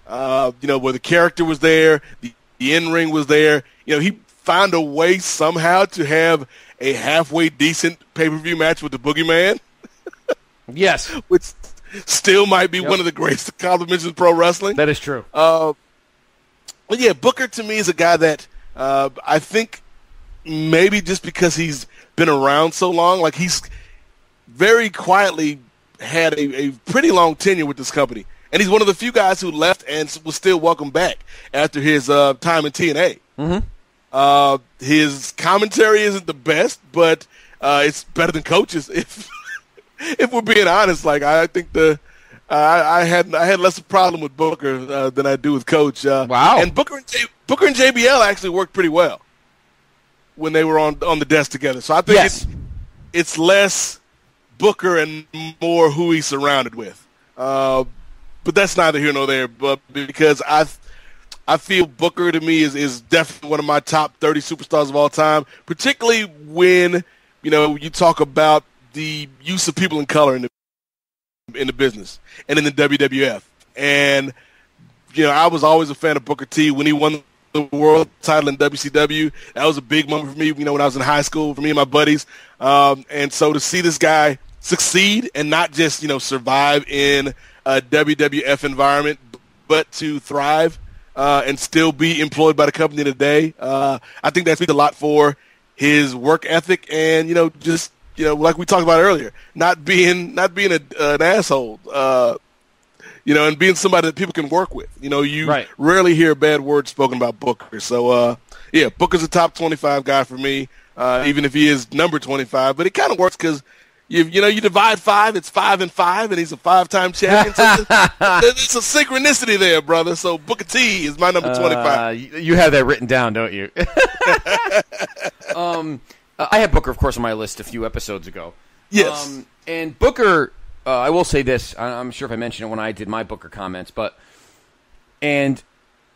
Where the character was there, the in-ring was there. He found a way somehow to have a halfway decent pay-per-view match with the Boogeyman. Yes. Which still might be one of the greatest accomplishments in pro wrestling. That is true. But yeah, Booker to me is a guy that I think maybe just because he's been around so long, like he's very quietly had a pretty long tenure with this company. And he's one of the few guys who left and was still welcomed back after his time in TNA. His commentary isn't the best, but it's better than Coach's. If we're being honest, like I think I had less of a problem with Booker than I do with Coach. Wow. And Booker and JBL actually worked pretty well when they were on the desk together. So I think it's less Booker and more who he's surrounded with. But that's neither here nor there. But because I feel Booker to me is definitely one of my top 30 superstars of all time, particularly when you talk about the use of people of color in the business and in the WWF. And I was always a fan of Booker T. When he won the world title in WCW, that was a big moment for me, when I was in high school, for me and my buddies. And so to see this guy succeed and not just, survive in a WWF environment, but to thrive and still be employed by the company today, I think that speaks a lot for his work ethic and, just, like we talked about earlier, not being an asshole, and being somebody that people can work with. You rarely hear bad words spoken about Booker. So, Booker's a top 25 guy for me. even if he is number 25. But it kind of works because you divide 5, it's 5 and 5, and he's a 5-time champion. So there's a synchronicity there, brother. So Booker T is my number 25. You have that written down, don't you? I had Booker, of course, on my list a few episodes ago. Yes. And Booker, I will say this. I'm sure if I mentioned it when I did my Booker comments, and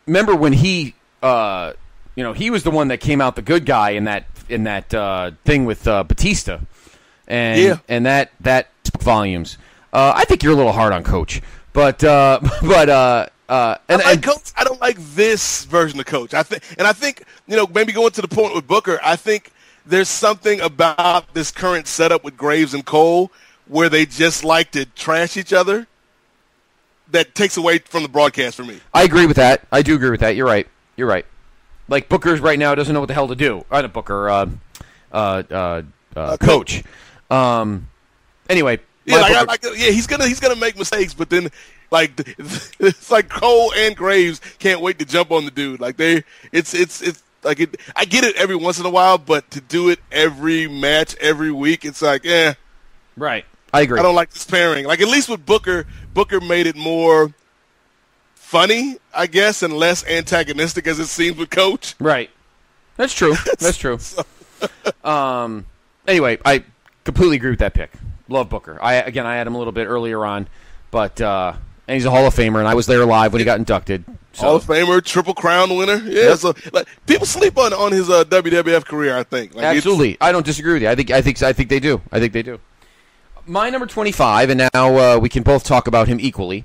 remember when he was the one that came out the good guy in that thing with Batista, and that spoke volumes. I think you're a little hard on Coach, but I like Coach. I don't like this version of Coach. I think maybe going to the point with Booker. I think there's something about this current setup with Graves and Cole where they just like to trash each other that takes away from the broadcast for me. I agree with that. I do agree with that. You're right. Like Booker's right now doesn't know what the hell to do. Not Booker, Coach. Anyway, he's gonna make mistakes, but then it's like Cole and Graves can't wait to jump on the dude. Like it's like it. I get it every once in a while, but to do it every match, every week, it's like, right. I agree. I don't like this pairing. Like at least with Booker made it more funny, I guess, and less antagonistic as it seems with Coach. Right. That's true. Anyway, I completely agree with that pick. Love Booker. I had him a little bit earlier on, but and he's a Hall of Famer, and I was there live when he got inducted. So. Hall of Famer, Triple Crown winner. Yeah, yep. So people sleep on his WWF career, I think. Absolutely. I don't disagree with you. I think they do. My number 25, and now we can both talk about him equally.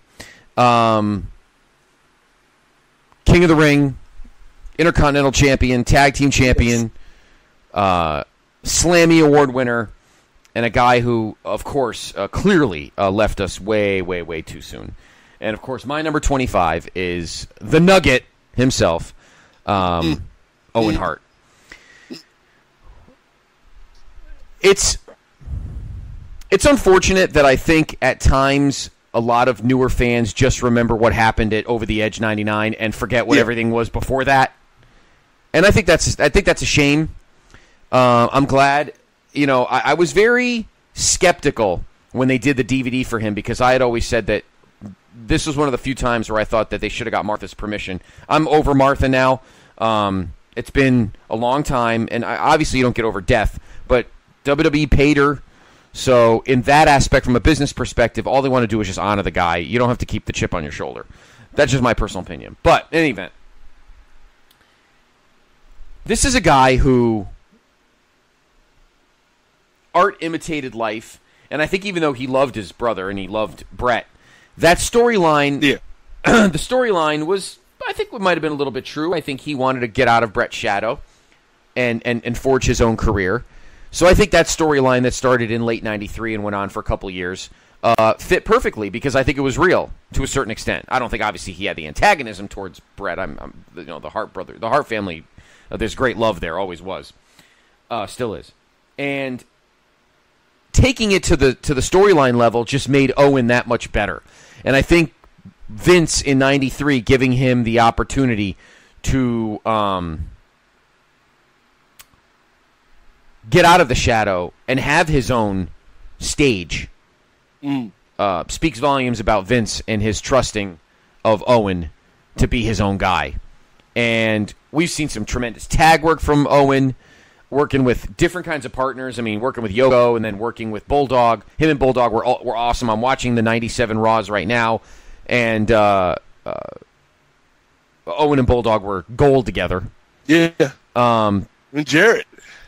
King of the Ring, Intercontinental Champion, Tag Team Champion, Slammy Award winner, and a guy who, of course, clearly left us way, way, way too soon. And, of course, my number 25 is the Nugget himself, Owen Hart. It's unfortunate that I think at times a lot of newer fans just remember what happened at Over the Edge 99 and forget what everything was before that. And I think that's a shame. I'm glad. I was very skeptical when they did the DVD for him because I had always said that this was one of the few times where I thought that they should have got Martha's permission. I'm over Martha now. It's been a long time, and obviously you don't get over death, but WWE paid her. So in that aspect, from a business perspective, all they want to do is just honor the guy. You don't have to keep the chip on your shoulder. That's just my personal opinion. But in any event, this is a guy who art imitated life, and I think even though he loved his brother and he loved Brett, that storyline, the storyline was, I think, it might have been a little bit true. I think he wanted to get out of Brett's shadow and forge his own career. So I think that storyline that started in late '93 and went on for a couple of years fit perfectly because I think it was real to a certain extent. I don't think obviously he had the antagonism towards Brett. The Hart brother, the Hart family. There's great love there, always was, still is, and taking it to the storyline level just made Owen that much better. And I think Vince in '93 giving him the opportunity to get out of the shadow and have his own stage speaks volumes about Vince and his trusting of Owen to be his own guy. And we've seen some tremendous tag work from Owen, working with different kinds of partners. I mean, working with Yoko and then working with Bulldog. Him and Bulldog were awesome. I'm watching the '97 Raws right now, and Owen and Bulldog were gold together. Yeah.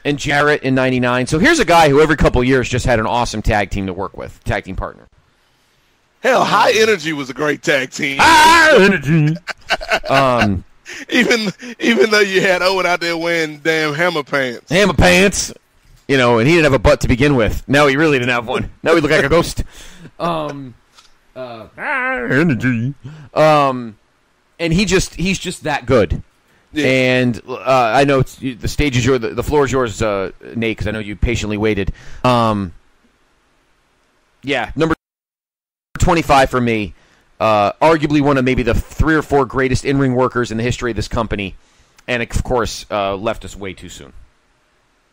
And Jarrett in '99. So here's a guy who every couple of years just had an awesome tag team to work with, tag team partner. Hell, High Energy was a great tag team. High Energy. Even though you had Owen out there wearing damn hammer pants. And he didn't have a butt to begin with. Now he really didn't have one. Now he looked like a ghost. Energy. And he's just that good. Yeah. And I know the stage is yours, the floor is yours, Nate, because I know you patiently waited. Number 25 for me. Arguably one of maybe the 3 or 4 greatest in-ring workers in the history of this company, and of course left us way too soon.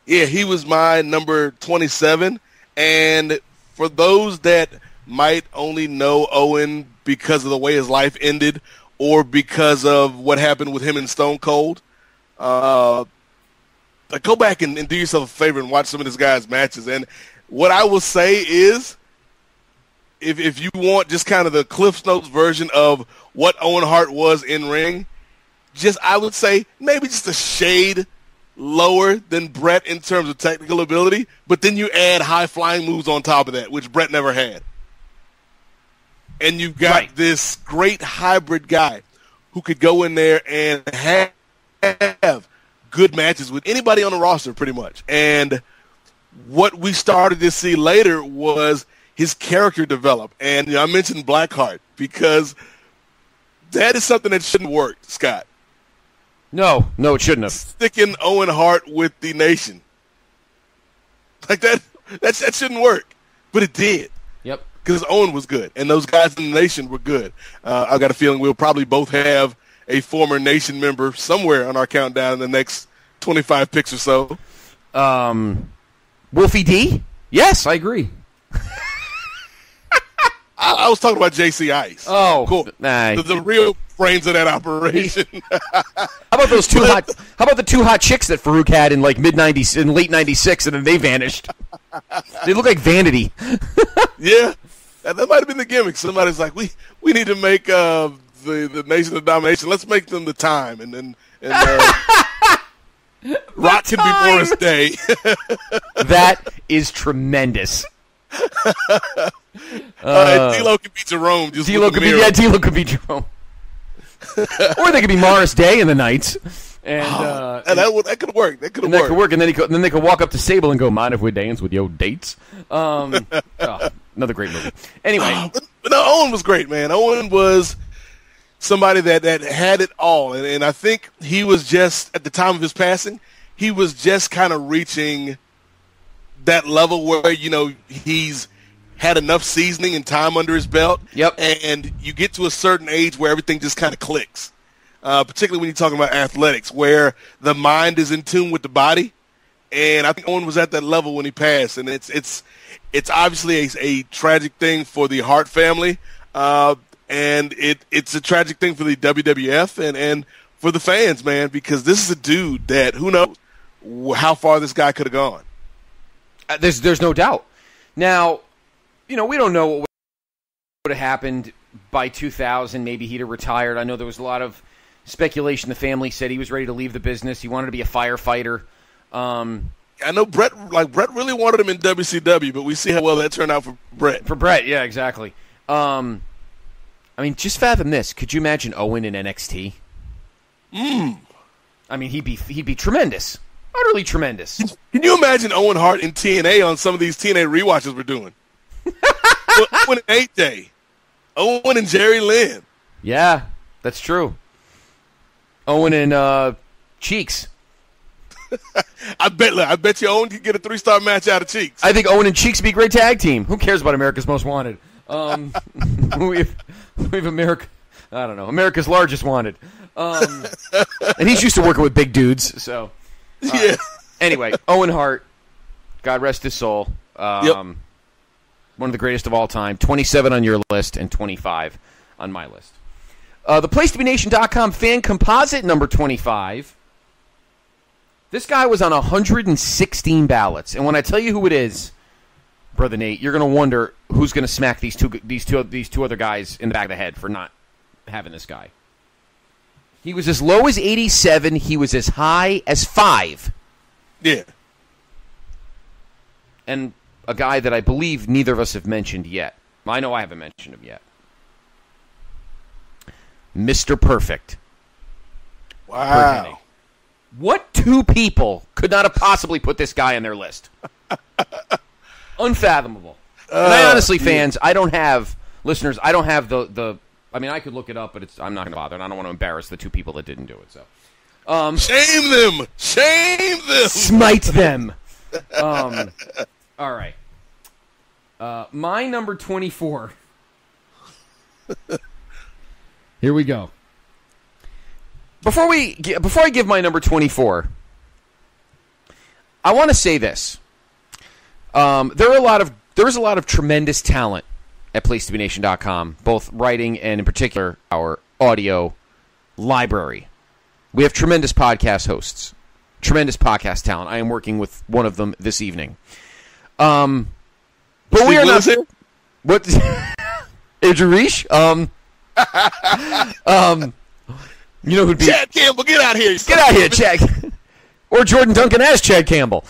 Yeah, he was my number 27. And for those that might only know Owen because of the way his life ended or because of what happened with him and Stone Cold, go back and do yourself a favor and watch some of this guy's matches. And what I will say is, if you want just kind of the Cliff Notes version of what Owen Hart was in ring, I would say maybe just a shade lower than Brett in terms of technical ability, but then you add high-flying moves on top of that, which Brett never had. And you've got this great hybrid guy who could go in there and have good matches with anybody on the roster pretty much. And what we started to see later was his character develop. And I mentioned Blackheart because that is something that shouldn't work, Scott. No, it shouldn't have. Sticking Owen Hart with the Nation. Like that shouldn't work. But it did. Yep. Because Owen was good, and those guys in the Nation were good. I got a feeling we'll probably both have a former Nation member somewhere on our countdown in the next 25 picks or so. Wolfie D? Yes, I agree. I was talking about JC Ice. Oh, cool. Nah. The real brains of that operation. How about those two hot? How about the two hot chicks that Farouk had in like mid-90s, in late '96, and then they vanished? They look like vanity. Yeah, that might have been the gimmick. Somebody's like, we need to make the Nation of Domination. Let's make them the Time, and Rock can be Morris Day. That is tremendous. D'Lo could be Jerome. D'Lo could be Jerome. Or they could be Morris Day in the nights. And that could work. That could work. And then they could walk up to Sable and go, "Mind if we dance with your dates?" Another great movie. Anyway, but no, Owen was great, man. Owen was somebody that had it all, and I think he was just at the time of his passing, he was just kind of reaching that level where he's had enough seasoning and time under his belt. Yep. And you get to a certain age where everything just kind of clicks. Particularly when you're talking about athletics, where the mind is in tune with the body. And I think Owen was at that level when he passed. And it's obviously a tragic thing for the Hart family. And it's a tragic thing for the WWF and for the fans, man, because this is a dude that who knows how far this guy could have gone. There's no doubt. Now, we don't know what would have happened by 2000. Maybe he'd have retired. I know there was a lot of speculation. The family said he was ready to leave the business. He wanted to be a firefighter. I know Brett really wanted him in WCW, but we see how well that turned out for Brett. For Brett, yeah, exactly. I mean, just fathom this. Could you imagine Owen in NXT? I mean, he'd be tremendous. Utterly tremendous. Can you imagine Owen Hart in TNA on some of these TNA rewatches we're doing? Owen and 8-Day. Owen and Jerry Lynn. Yeah, that's true. Owen and Cheeks. I bet you Owen could get a 3-star match out of Cheeks. I think Owen and Cheeks would be a great tag team. Who cares about America's Most Wanted? We have America's Largest Wanted. And he's used to working with big dudes, so. Yeah. Anyway, Owen Hart, God rest his soul. One of the greatest of all time. 27 on your list and 25 on my list. The PlaceToBeNation.com fan composite number 25. This guy was on 116 ballots, and when I tell you who it is, Brother Nate, you're going to wonder who's going to smack these two other guys in the back of the head for not having this guy. He was as low as 87. He was as high as 5. Yeah. And a guy that I believe neither of us have mentioned yet. I know I haven't mentioned him yet. Mr. Perfect. Wow. What two people could not have possibly put this guy on their list? Unfathomable. And I honestly, fans, I don't have, listeners, I don't have the I mean, I could look it up, but I'm not going to bother, and I don't want to embarrass the two people that didn't do it. So, shame them! Shame them! Smite them! All right. My number 24. Here we go. Before I give my number 24, I want to say this. There is a lot of tremendous talent at PlaceToBeNation.com, both writing and in particular our audio library. We have tremendous podcast hosts, tremendous podcast talent. I am working with one of them this evening. But we are not here. What? Andrew Reich? You know who'd be Chad Campbell? Get out here! Get out here, Chad. Or Jordan Duncan as Chad Campbell.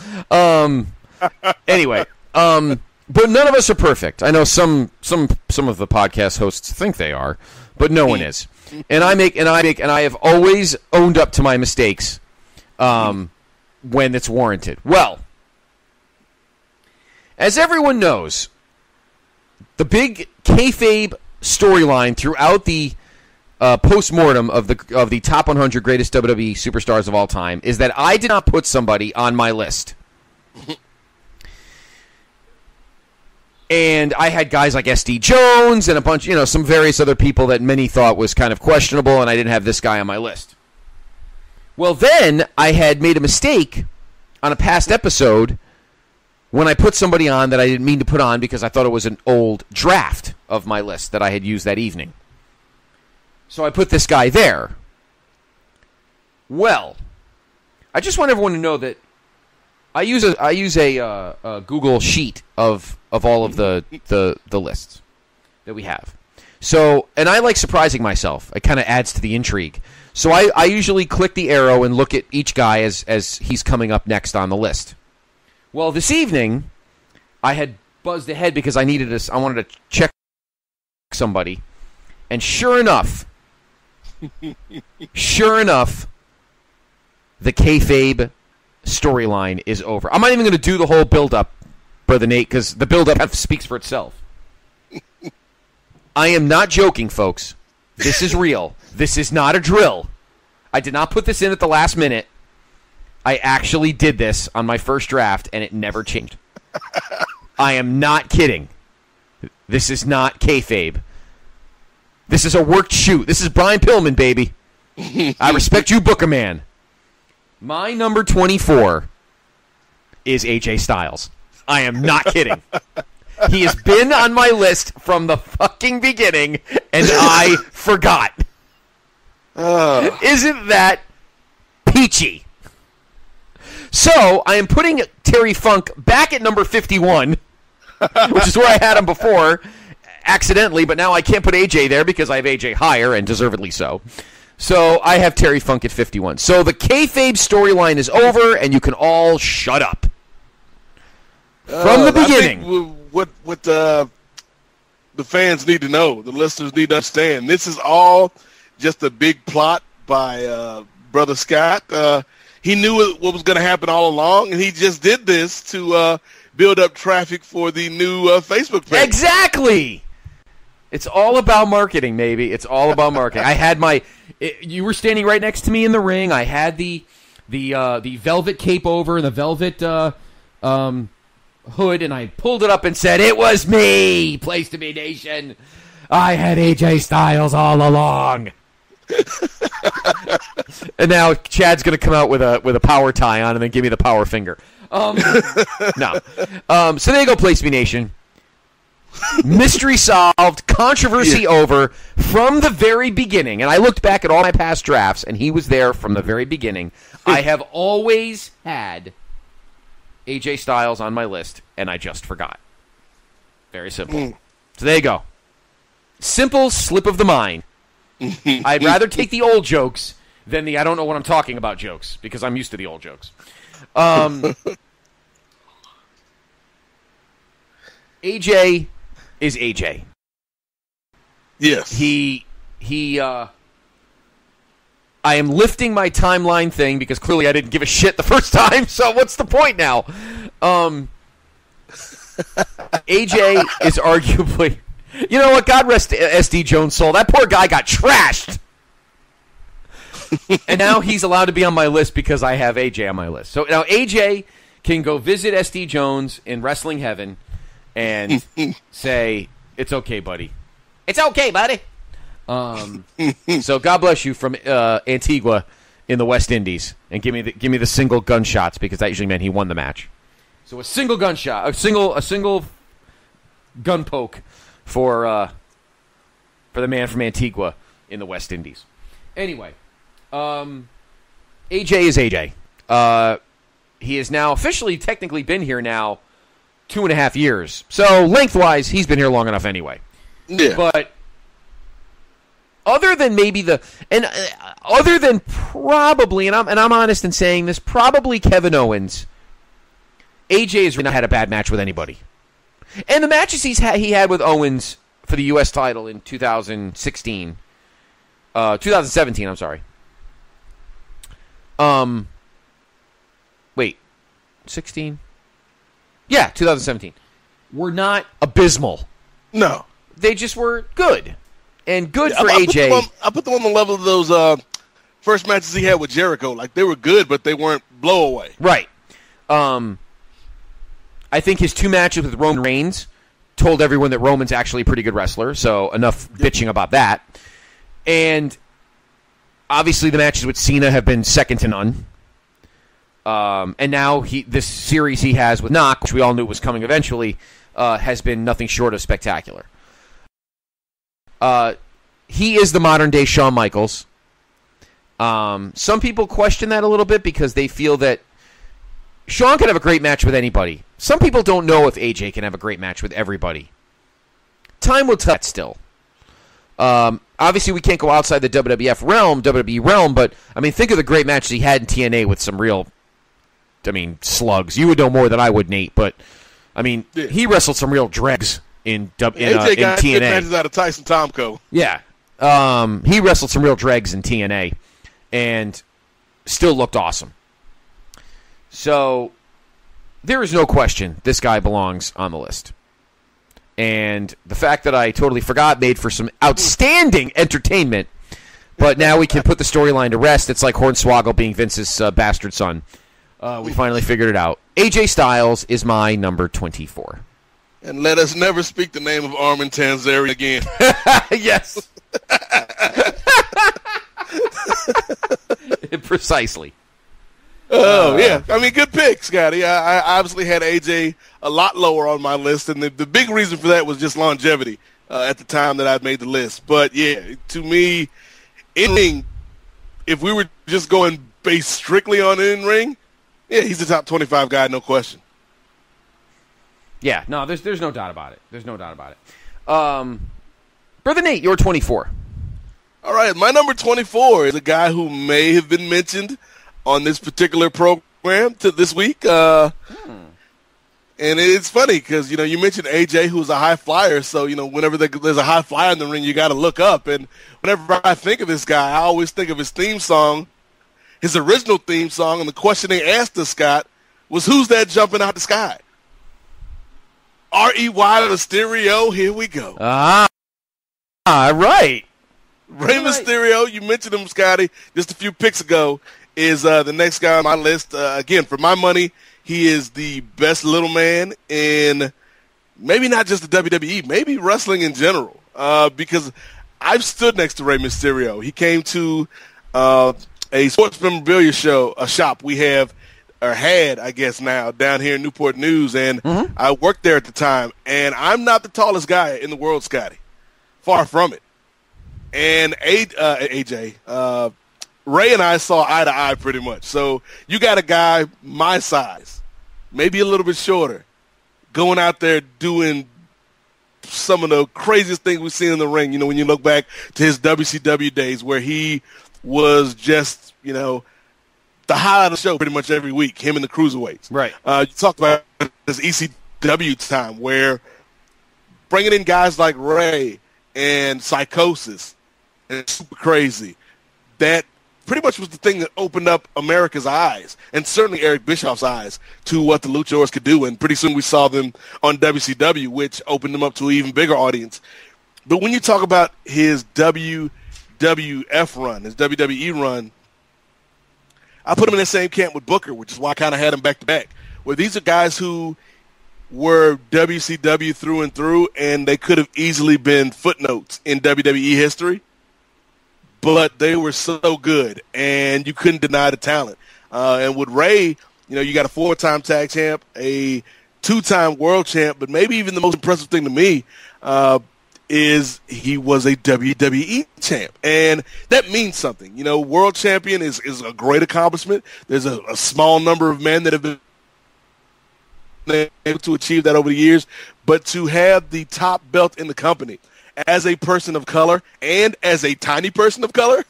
Anyway, but none of us are perfect. I know some of the podcast hosts think they are, but no one is. And I have always owned up to my mistakes when it's warranted. Well, as everyone knows, the big kayfabe storyline throughout the post-mortem of the top 100 greatest WWE superstars of all time is that I did not put somebody on my list. And I had guys like SD Jones and a bunch, some various other people that many thought was kind of questionable, and I didn't have this guy on my list. Well, then I had made a mistake on a past episode when I put somebody on that I didn't mean to put on because I thought it was an old draft of my list that I had used that evening. So I put this guy there. Well, I just want everyone to know that I use a Google sheet of all of the lists that we have. So, and I like surprising myself. It kind of adds to the intrigue. So I usually click the arrow and look at each guy as he's coming up next on the list. Well, this evening I had buzzed ahead because I wanted to check somebody, and sure enough, the kayfabe storyline is over. I'm not even going to do the whole build-up, Brother Nate, because the build-up kind of speaks for itself. I am not joking, folks. This is real. This is not a drill. I did not put this in at the last minute. I actually did this on my first draft, and it never changed. I am not kidding. This is not kayfabe. This is a worked shoot. This is Brian Pillman, baby. I respect you, Booker Man. My number 24 is AJ Styles. I am not kidding. He has been on my list from the fucking beginning, and I forgot. Isn't that peachy? So, I am putting Terry Funk back at number 51, which is where I had him before, accidentally, but now I can't put AJ there because I have AJ higher, and deservedly so. So, I have Terry Funk at 51. So, the kayfabe storyline is over, and you can all shut up. From the beginning. I think what the fans need to know, the listeners need to understand, this is all just a big plot by Brother Scott. He knew what was going to happen all along, and he just did this to build up traffic for the new Facebook page. Exactly. It's all about marketing, maybe. It's all about marketing. I had you were standing right next to me in the ring. I had the velvet cape over, the velvet hood, and I pulled it up and said, "It was me, Place to Be Nation. I had AJ Styles all along." And now Chad's going to come out with a power tie on and then give me the power finger. No. So there you go, Place to Be Nation. Mystery solved, controversy over from the very beginning. And I looked back at all my past drafts, and he was there from the very beginning. I have always had AJ Styles on my list, and I just forgot. Very simple. So there you go. Simple slip of the mind. I'd rather take the old jokes than the I don't know what I'm talking about jokes, because I'm used to the old jokes. AJ is AJ. Yes. I am lifting my timeline thing because clearly I didn't give a shit the first time, so what's the point now? AJ is arguably... You know what? God rest SD Jones' soul. That poor guy got trashed. And now he's allowed to be on my list because I have AJ on my list. So now AJ can go visit SD Jones in Wrestling Heaven and say, "It's okay, buddy. It's okay, buddy." So God bless you from Antigua in the West Indies and give me the single gunshots, because that usually meant he won the match. So a single gunshot, a single gun poke for the man from Antigua in the West Indies. Anyway, AJ is AJ. He has now officially technically been here now 2.5 years. So lengthwise, he's been here long enough anyway. Yeah. But other than other than probably, and I'm honest in saying this, probably Kevin Owens, AJ has not had a bad match with anybody. And the matches he had with Owens for the U.S. title in 2017, I'm sorry. Wait, 16? Yeah, 2017. Were not abysmal. No. They just were good. And good for AJ. I put them on the level of those first matches he had with Jericho. Like, they were good, but they weren't blow-away. Right. I think his 2 matches with Roman Reigns told everyone that Roman's actually a pretty good wrestler, so enough bitching about that. And obviously the matches with Cena have been second to none. And now this series he has with Knock, which we all knew was coming eventually, has been nothing short of spectacular. He is the modern-day Shawn Michaels. Some people question that a little bit because they feel that Shawn can have a great match with anybody. Some people don't know if AJ can have a great match with everybody. Time will tell that still. Obviously, we can't go outside the WWE realm, but, I mean, think of the great matches he had in TNA with some real, slugs. You would know more than I would, Nate, but, he wrestled some real dregs in AJ got TNA. Good matches out of Tyson Tomko. Yeah. He wrestled some real dregs in TNA and still looked awesome. So, there is no question this guy belongs on the list. And the fact that I totally forgot made for some outstanding entertainment. But now we can put the storyline to rest. It's like Hornswoggle being Vince's bastard son. We finally figured it out. AJ Styles is my number 24. And let us never speak the name of Armin Tanzeri again. Yes. Precisely. Oh, yeah. Good pick, Scotty. I obviously had AJ a lot lower on my list, and the big reason for that was just longevity at the time that I made the list. But, yeah, to me, if we were just going based strictly on in-ring, yeah, he's the top 25 guy, no question. Yeah, no, there's no doubt about it. There's no doubt about it. Brother Nate, you're 24. All right, my number 24 is a guy who may have been mentioned on this particular program this week. And it's funny because, you mentioned AJ, who's a high flyer. So, whenever there's a high flyer in the ring, you got to look up. And whenever I think of this guy, I always think of his theme song, his original theme song. And the question they asked us, Scott, was who's that jumping out the sky? R.E.Y. to the stereo. Here we go. Right. Rey Mysterio, you mentioned him, Scotty, just a few picks ago, is the next guy on my list. Again, for my money, he is the best little man in maybe not just the WWE, maybe wrestling in general, because I've stood next to Rey Mysterio. He came to a sports memorabilia shop we have, or had, I guess now, down here in Newport News, and I worked there at the time, and I'm not the tallest guy in the world, Scotty. Far from it. And AJ, Ray and I saw eye to eye pretty much. So you got a guy my size, maybe a little bit shorter, going out there doing some of the craziest things we've seen in the ring. When you look back to his WCW days where he was just, the highlight of the show pretty much every week, him and the cruiserweights. Right. You talked about this ECW time where bringing in guys like Ray and Psychosis and Super Crazy, that pretty much was the thing that opened up America's eyes, and certainly Eric Bischoff's eyes, to what the Luchadors could do. And pretty soon we saw them on WCW, which opened them up to an even bigger audience. But when you talk about his WWF run, his WWE run, I put him in the same camp with Booker, which is why I kind of had him back-to-back, where these are guys who were WCW through and through, and they could have easily been footnotes in WWE history. but they were so good, and you couldn't deny the talent. And with Ray, you got a 4-time tag champ, a 2-time world champ, but maybe even the most impressive thing to me is he was a WWE champ, and that means something. World champion is a great accomplishment. There's a small number of men that have been able to achieve that over the years, but to have the top belt in the company as a person of color and as a tiny person of color,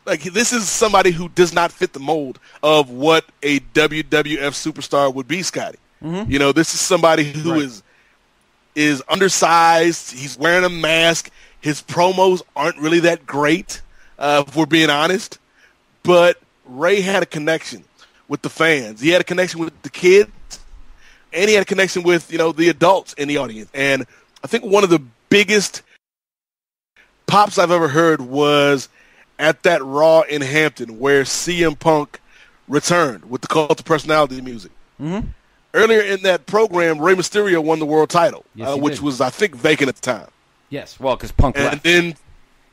like, this is somebody who does not fit the mold of what a WWF superstar would be, Scotty. Mm-hmm. This is somebody who is undersized. He's wearing a mask. His promos aren't really that great, if we're being honest. But Ray had a connection with the fans. He had a connection with the kids, and he had a connection with, the adults in the audience. And I think one of the biggest pops I've ever heard was at that Raw in Hampton where CM Punk returned with the Cult of Personality music. Mm-hmm. Earlier in that program, Rey Mysterio won the world title, which was, I think, vacant at the time. Yes, well, because Punk left. And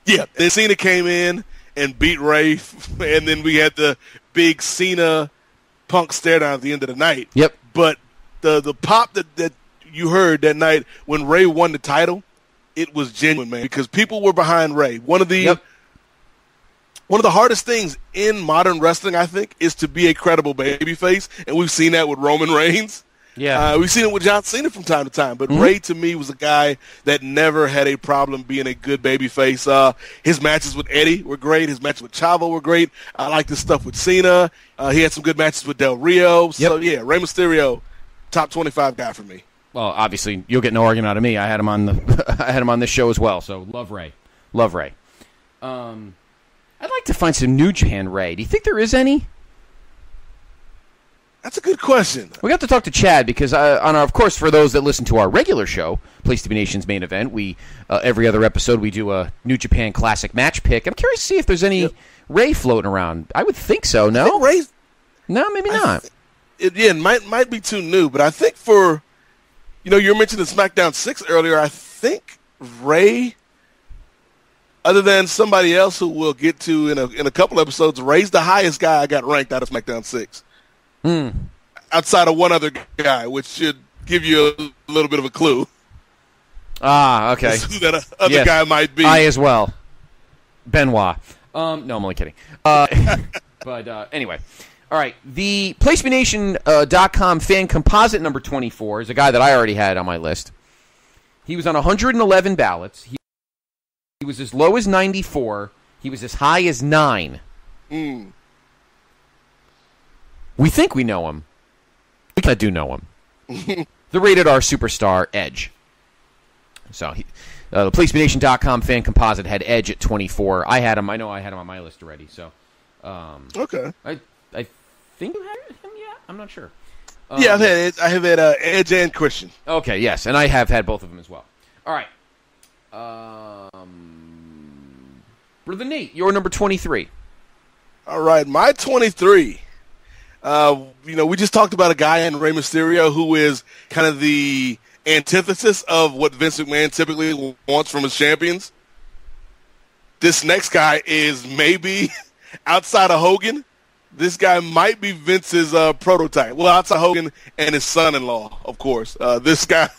then Cena came in and beat Ray, and then we had the big Cena-Punk stare down at the end of the night. Yep. But the pop that you heard that night when Ray won the title, it was genuine, man, because people were behind Ray. One of the hardest things in modern wrestling, I think, is to be a credible babyface, and we've seen that with Roman Reigns. Yeah, we've seen it with John Cena from time to time, but Ray, to me, was a guy that never had a problem being a good babyface. His matches with Eddie were great. His matches with Chavo were great. I like this stuff with Cena. He had some good matches with Del Rio. So, yeah, Rey Mysterio, top 25 guy for me. Well, obviously, you'll get no argument out of me. I had him on I had him on this show as well. So love Ray. I'd like to find some New Japan Ray. Do you think there is any? That's a good question. We got to talk to Chad because, of course, for those that listen to our regular show, Place to Be Nation's Main Event, we every other episode we do a New Japan Classic match pick. I'm curious to see if there's any Ray floating around. I would think so. No, Ray's, no, maybe not. It might be too new, but I think for, you were mentioning SmackDown 6 earlier. I think Ray, other than somebody else who we'll get to in a couple episodes, Ray's the highest guy I got ranked out of SmackDown 6. Outside of one other guy, which should give you a little bit of a clue. Ah, okay. Who that other guy might be. I as well. Benoit. No, I'm only kidding. But anyway. All right. The PlaceMeNation.com fan composite number 24 is a guy that I already had on my list. He was on 111 ballots. He was as low as 94. He was as high as 9. We think we know him. We kind of do know him. The Rated R superstar, Edge. So, the PlaceMeNation.com fan composite had Edge at 24. I had him. I know I had him on my list already. So, okay. I think you had him yet? I'm not sure. Yeah, I have had Edge and Christian. Okay, yes, and I have had both of them as well. All right. Brother Nate, you're number 23. All right, my 23. We just talked about a guy in Rey Mysterio who is kind of the antithesis of what Vince McMahon typically wants from his champions. This next guy is maybe, outside of Hogan, this guy might be Vince's prototype. Well, outside Hogan and his son-in-law, of course. This guy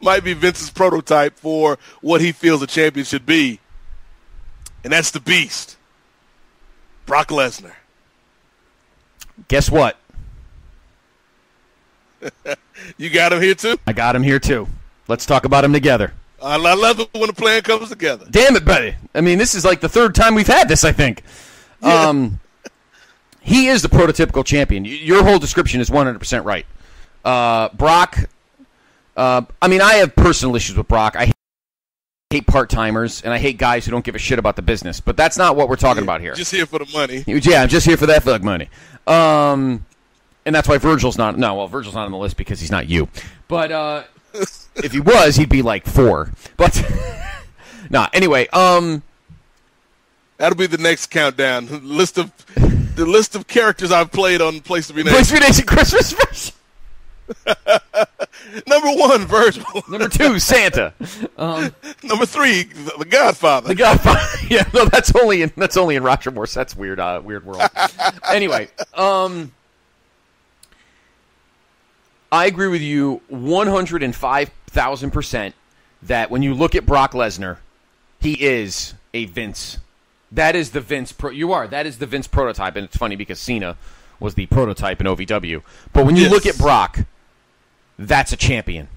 might be Vince's prototype for what he feels a champion should be. And that's the Beast, Brock Lesnar. Guess what? You got him here, too? I got him here, too. Let's talk about him together. I love it when a plan comes together. Damn it, buddy. I mean, this is like the third time we've had this, I think. Yeah. He is the prototypical champion. Your whole description is 100% right. Brock, I have personal issues with Brock. I hate part-timers, and I hate guys who don't give a shit about the business. But that's not what we're talking about here. Just here for the money. Yeah, I'm just here for that fuck money. And that's why Virgil's not... No, well, Virgil's not on the list because he's not you. But if he was, he'd be like 4. But, anyway. That'll be the next countdown. The list of characters I've played on Place to Be Nation. Place to Be Nation Christmas special. Number 1, Virgil. Number 2, Santa. Number 3, The Godfather. The Godfather. Yeah, no, that's only in Roger Morsett's weird world. Anyway, I agree with you 105,000% that when you look at Brock Lesnar, he is a Vince. That is the Vince. That is the Vince prototype, and it's funny because Cena was the prototype in OVW. But when you look at Brock, that's a champion.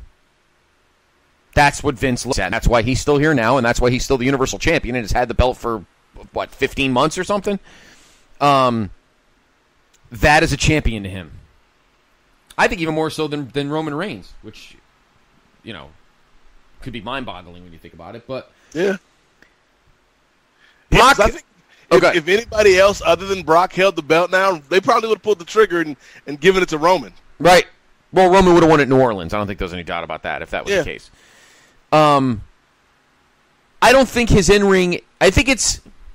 That's what Vince looks at. That's why he's still here now, and that's why he's still the Universal Champion and has had the belt for, 15 months or something? That is a champion to him. I think even more so than Roman Reigns, which, could be mind-boggling when you think about it. But yeah. Brock, I think if anybody else other than Brock held the belt now, they probably would have pulled the trigger and given it to Roman. Right. Well, Roman would have won it in New Orleans. I don't think there's any doubt about that if that was the case. I don't think his in-ring – I think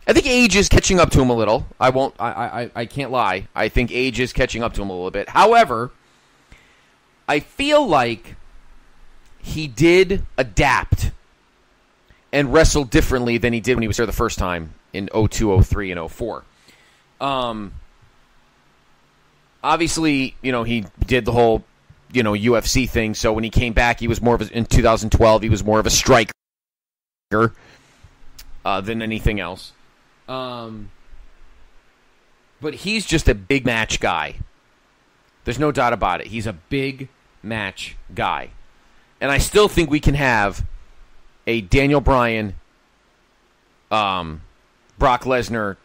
age is catching up to him a little. I can't lie. I think age is catching up to him a little bit. However, I feel like he did adapt and wrestle differently than he did when he was there the first time in 02, 03, and 04. Obviously, he did the whole, UFC thing. So when he came back, he was more of in 2012, he was more of a striker than anything else. But he's just a big match guy. There's no doubt about it. He's a big match guy. And I still think we can have a Daniel Bryan, Brock Lesnar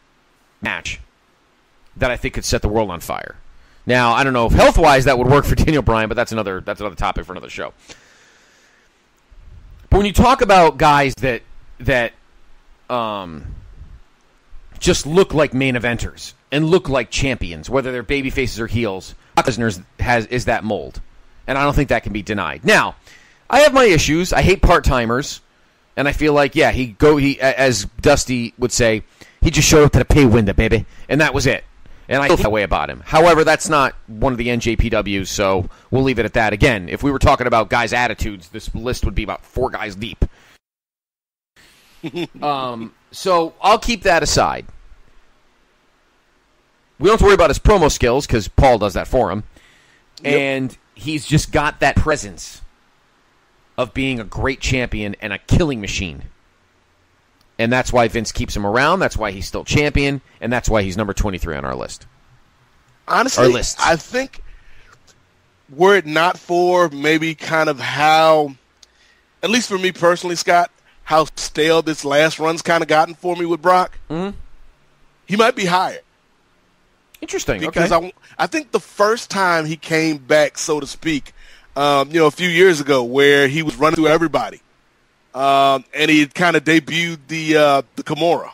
match that I think could set the world on fire. Now, I don't know if health-wise that would work for Daniel Bryan, but that's another topic for another show. But when you talk about guys that just look like main eventers and look like champions, whether they're baby faces or heels, Brock Lesnar is that mold. And I don't think that can be denied. Now, I have my issues. I hate part-timers. And I feel like, he as Dusty would say, he just showed up to the pay window, baby. And that was it. And I feel that way about him. However, that's not one of the NJPWs, so we'll leave it at that. Again, if we were talking about guys' attitudes, this list would be about 4 guys deep. So I'll keep that aside. We don't have to worry about his promo skills, because Paul does that for him. Yep. And he's just got that presence of being a great champion and a killing machine. And that's why Vince keeps him around. That's why he's still champion. And that's why he's number 23 on our list. Honestly, I think were it not for maybe kind of how, at least for me personally, Scott, how stale this last run's kind of gotten for me with Brock, he might be higher. Interesting. Because okay. I think the first time he came back, so to speak, a few years ago, where he was running through everybody, and he kind of debuted the Kimura.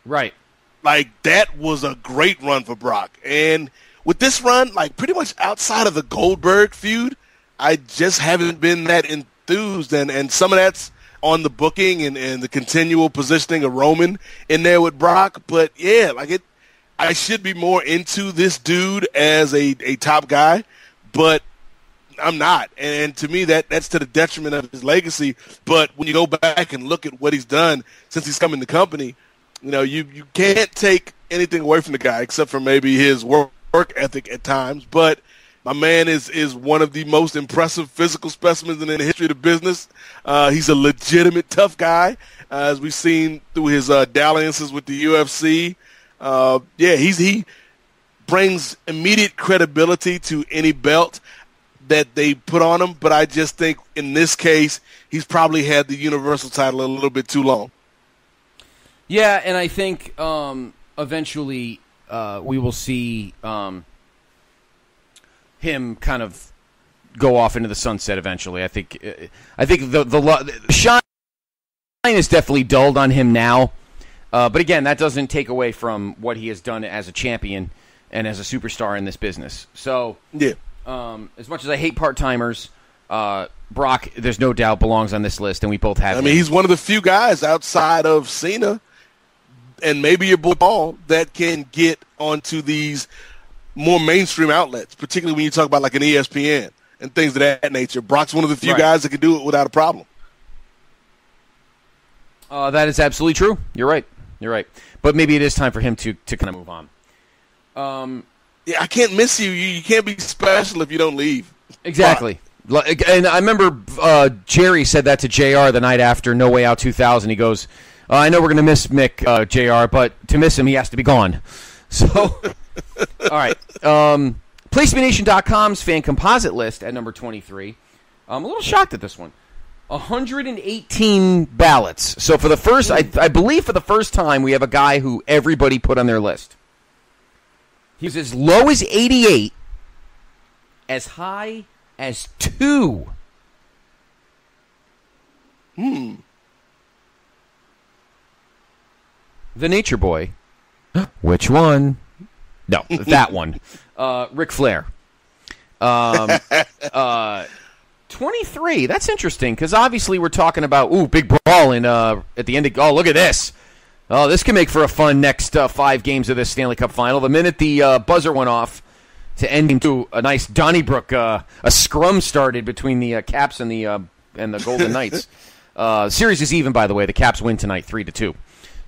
Right. Like, that was a great run for Brock. And with this run, like, pretty much outside of the Goldberg feud, I just haven't been that enthused. And some of that's on the booking and the continual positioning of Roman in there with Brock. But, yeah, I should be more into this dude as a top guy, but I'm not. And to me, that's to the detriment of his legacy. But when you go back and look at what he's done since he's come in the company, you can't take anything away from the guy except for maybe his work ethic at times. But my man is one of the most impressive physical specimens in the history of the business. He's a legitimate tough guy, as we've seen through his dalliances with the UFC. He brings immediate credibility to any belt that they put on him, but I just think in this case, he's probably had the Universal title a little bit too long. Yeah, and I think eventually we will see him kind of go off into the sunset eventually. I think the shine is definitely dulled on him now. But again, that doesn't take away from what he has done as a champion and as a superstar in this business. So, yeah. As much as I hate part-timers, Brock, there's no doubt, belongs on this list, and we both have him. He's one of the few guys outside of Cena and maybe your boy Paul that can get onto these more mainstream outlets, particularly when you talk about like an ESPN and things of that nature. Brock's one of the few Right. guys that can do it without a problem. That is absolutely true. You're right. But maybe it is time for him to kind of move on. Yeah, I can't miss you. You can't be special if you don't leave. Exactly. And I remember Jerry said that to JR the night after No Way Out 2000. He goes, I know we're going to miss Mick, JR, but to miss him, he has to be gone. So, all right. PlaceToBeNation.com's fan composite list at number 23. I'm a little shocked at this one. 118 ballots. So for the first, I believe for the first time, we have a guy who everybody put on their list. He's as low as 88, as high as 2. The Nature Boy. Which one? No, that one. Ric Flair. 23. That's interesting because obviously we're talking about big brawl in at the end of. Oh, look at this. Oh, this can make for a fun next 5 games of this Stanley Cup Final. The minute the buzzer went off to end into a nice Donnybrook, a scrum started between the Caps and the Golden Knights. Series is even, by the way. The Caps win tonight, 3-2.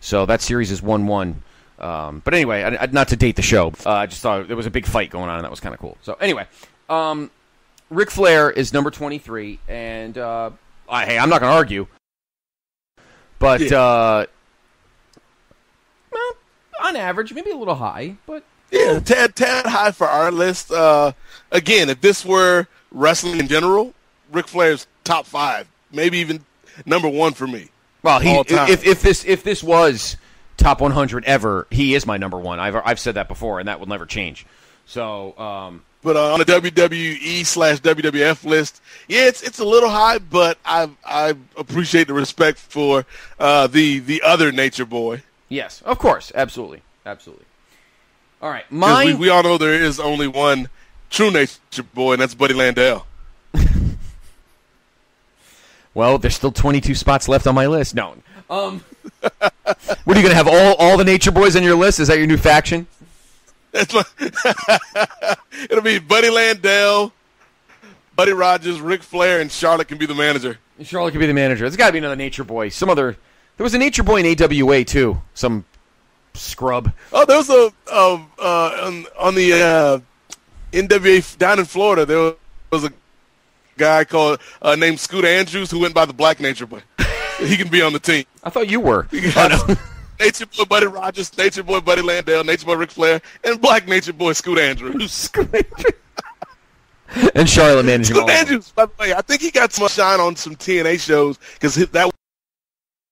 So that series is 1-1. But anyway, not to date the show. I just thought there was a big fight going on, and that was kind of cool. So anyway, Ric Flair is number 23, and hey, I'm not going to argue. But on average, maybe a little high, but yeah, tad high for our list. Again, if this were wrestling in general, Ric Flair's top 5, maybe even number 1 for me. Well, if this was top 100 ever, he is my number 1. I've said that before, and that will never change. So, but on the WWE/WWF list, yeah, it's a little high, but I appreciate the respect for the other Nature Boy. Yes, of course, absolutely. All right, we all know there is only one true Nature Boy, and that's Buddy Landell. Well, there's still 22 spots left on my list. No. What are you going to have all the Nature Boys on your list? Is that your new faction? It'll be Buddy Landell, Buddy Rogers, Ric Flair, and Charlotte can be the manager. Charlotte can be the manager. There's got to be another Nature Boy. There was a Nature Boy in AWA too. Some scrub. Oh, there was on the NWA down in Florida. There was a guy called named Scoot Andrews who went by the Black Nature Boy. He can be on the team. I thought you were. Nature Boy Buddy Rogers, Nature Boy Buddy Landell, Nature Boy Ric Flair, and Black Nature Boy Scoot Andrews. And Charlotte managing Scoot Andrews, by the way, I think he got some shine on some TNA shows because that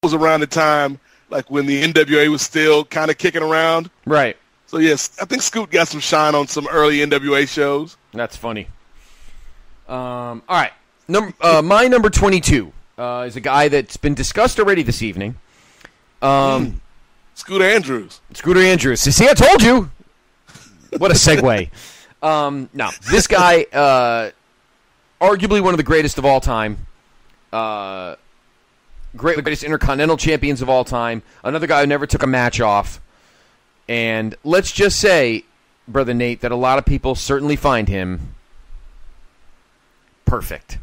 was around the time like when the NWA was still kind of kicking around. Right. So, yes, I think Scoot got some shine on some early NWA shows. That's funny. All right. My number 22 is a guy that's been discussed already this evening. Scooter Andrews. See, I told you. What a segue. Now, this guy, arguably one of the greatest of all time. Greatest Intercontinental champions of all time. Another guy who never took a match off. And let's just say, Brother Nate, that a lot of people certainly find him perfect.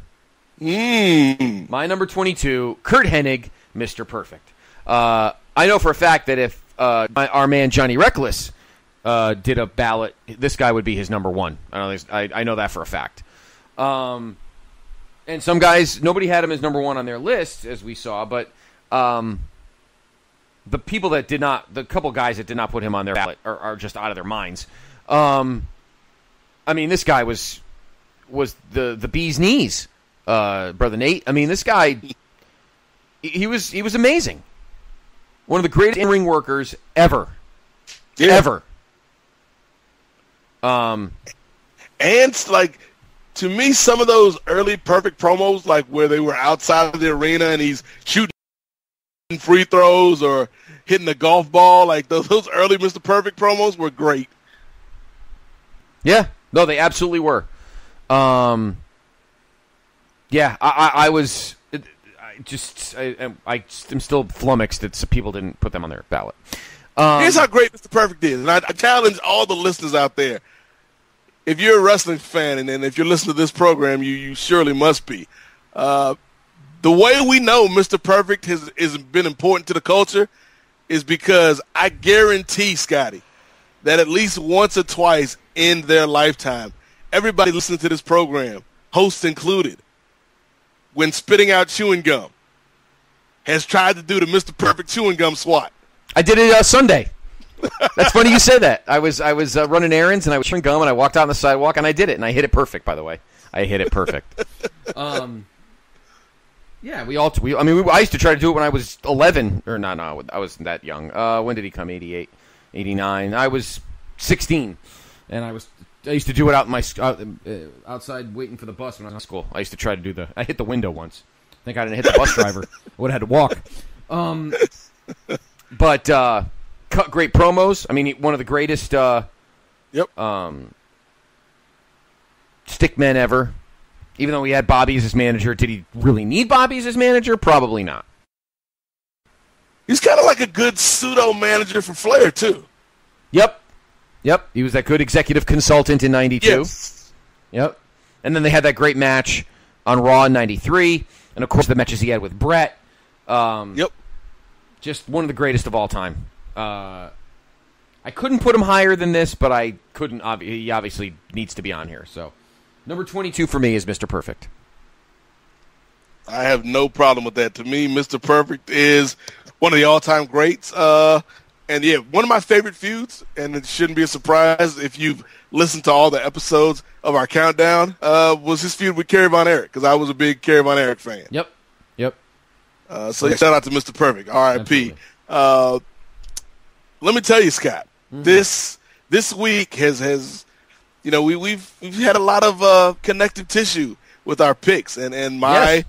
My number 22, Kurt Hennig, Mr. Perfect. I know for a fact that if our man Johnny Reckless did a ballot, this guy would be his number 1. I know that for a fact. And some guys, nobody had him as number 1 on their list, as we saw, but the people that did not, the couple guys that did not put him on their ballot are just out of their minds. I mean, this guy was the bee's knees, Brother Nate. I mean, this guy, he was amazing. One of the greatest in-ring workers ever. Yeah. Ever. And, like, to me, some of those early Perfect promos, like where they were outside of the arena and he's shooting free throws or hitting a golf ball, like those early Mr. Perfect promos were great. Yeah. No, they absolutely were. Yeah, I was... I'm still flummoxed that some people didn't put them on their ballot. Here's how great Mr. Perfect is, and I challenge all the listeners out there. if you're a wrestling fan and if you're listening to this program, you surely must be. The way we know Mr. Perfect has been important to the culture is because I guarantee, Scotty, that at least once or twice in their lifetime, everybody listening to this program, hosts included, when spitting out chewing gum, has tried to do the Mr. Perfect chewing gum swat. I did it Sunday. That's funny you say that. I was running errands and I was chewing gum and I walked out on the sidewalk and I did it and I hit it perfect. By the way, I hit it perfect. Yeah, I used to try to do it when I was 11 or no, I wasn't that young. When did he come? 88, 89. I was 16, and I used to do it out in my outside waiting for the bus when I was in school. I used to try to do I hit the window once. I think I didn't hit the bus driver. I would have had to walk. But cut great promos. I mean, one of the greatest stickmen ever. Even though he had Bobby as his manager, did he really need Bobby as his manager? Probably not. He's kind of like a good pseudo-manager for Flair, too. Yep. He was that good executive consultant in 92. Yes. Yep. And then they had that great match on Raw in 93. And, of course, the matches he had with Brett. Yep. Just one of the greatest of all time. I couldn't put him higher than this, but I couldn't. He obviously needs to be on here, so... Number 22 for me is Mr. Perfect. I have no problem with that. To me, Mr. Perfect is one of the all-time greats. And, yeah, one of my favorite feuds, and it shouldn't be a surprise if you've listened to all the episodes of our countdown, was his feud with Kerry Von Erich, because I was a big Kerry Von Erich fan. Yep. So shout out to Mr. Perfect, R.I.P. Let me tell you, Scott, this week has you know, we've had a lot of connective tissue with our picks, and my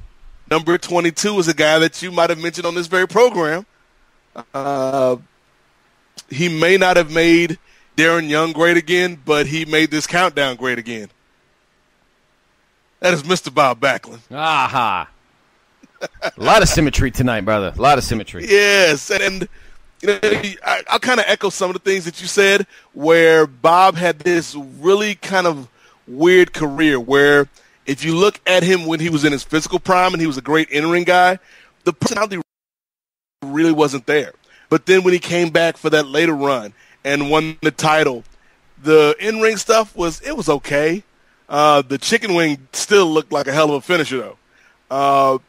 number 22 is a guy that you might have mentioned on this very program. He may not have made Darren Young great again, but he made this countdown great again. That is Mr. Bob Backlund. Aha! A lot of symmetry tonight, brother. A lot of symmetry. Yes, and you know, I'll kind of echo some of the things that you said, where Bob had this really kind of weird career where if you look at him when he was in his physical prime and he was a great in-ring guy, the personality really wasn't there. But then when he came back for that later run and won the title, the in-ring stuff was okay. The chicken wing still looked like a hell of a finisher, though.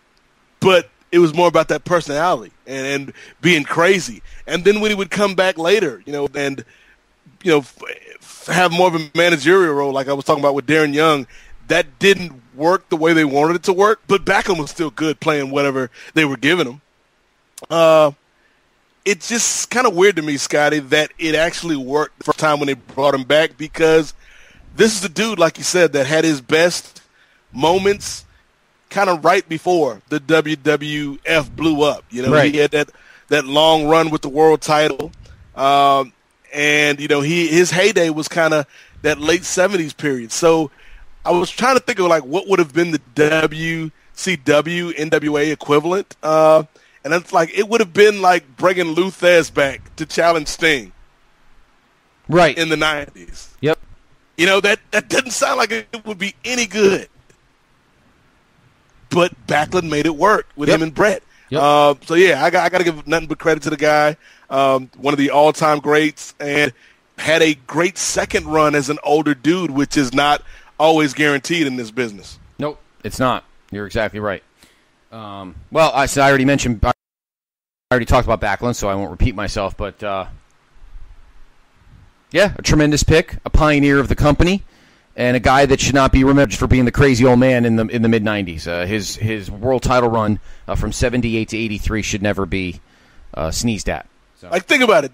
But it was more about that personality and being crazy. And then when he would come back later, and have more of a managerial role, like I was talking about with Darren Young, that didn't work the way they wanted it to work. But Backlund was still good playing whatever they were giving him. It's just kind of weird to me, Scotty, that it actually worked the first time when they brought him back, because this is a dude, like you said, that had his best moments kind of right before the WWF blew up. Right. He had that long run with the world title. And his heyday was kind of that late 70s period. So I was trying to think of what would have been the WCW NWA equivalent. And it's it would have been like bringing Lou Thez back to challenge Sting. Right. In the 90s. Yep. That doesn't sound like it would be any good. But Backlund made it work with him and Brett. Yep. I got to give nothing but credit to the guy. One of the all-time greats, and had a great second run as an older dude, which is not always guaranteed in this business. Nope, it's not. You're exactly right. I already mentioned. I already talked about Backlund, so I won't repeat myself. But a tremendous pick, a pioneer of the company. And a guy that should not be remembered for being the crazy old man in the mid '90s. His world title run from '78 to '83 should never be sneezed at. So. Think about it.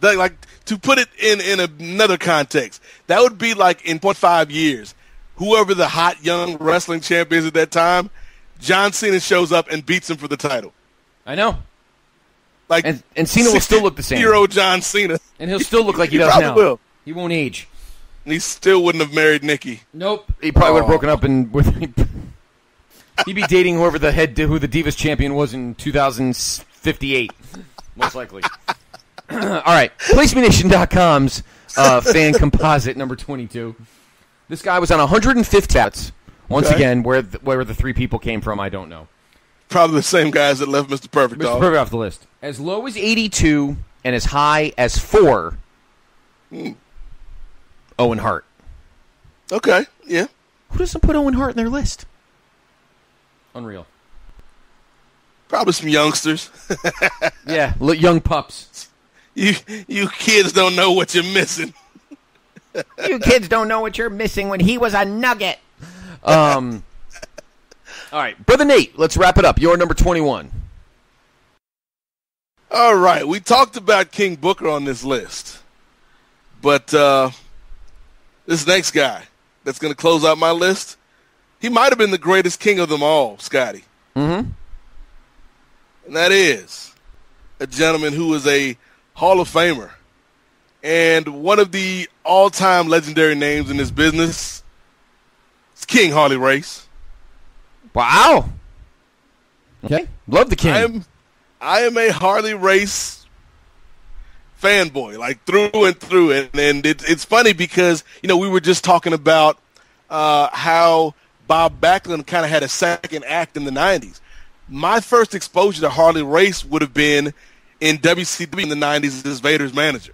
To put it in another context, that would be in 0.5 years, whoever the hot young wrestling champ is at that time, John Cena shows up and beats him for the title. I know. And Cena will still look the same. 60-year-old John Cena, and he'll still look like he does probably now. Will. He won't age. And he still wouldn't have married Nikki. Nope. He probably would have broken up he'd be dating who the Divas champion was in 2058. Most likely. All right. PlaceMeNation.com's fan composite number 22. This guy was on 150 bats. Once Okay. again, where the three people came from, I don't know. Probably the same guys that left Mr. Perfect Mr. off. Perfect off the list. As low as 82 and as high as 4. Owen Hart. Okay, yeah. Who doesn't put Owen Hart in their list? Unreal. Probably some youngsters. Yeah, young pups. You kids don't know what you're missing. You kids don't know what you're missing when he was a nugget. All right, Brother Nate, let's wrap it up. You're number 21. All right, we talked about King Booker on this list. But this next guy that's going to close out my list, he might have been the greatest king of them all, Scotty. Mm-hmm. And that is a gentleman who is a Hall of Famer and one of the all-time legendary names in this business. It's King Harley Race. Wow. Okay, love the king. I am a Harley Race fanboy, like through and through. And it's funny because, we were just talking about how Bob Backlund kind of had a second act in the 90s. My first exposure to Harley Race would have been in WCW in the 90s as Vader's manager.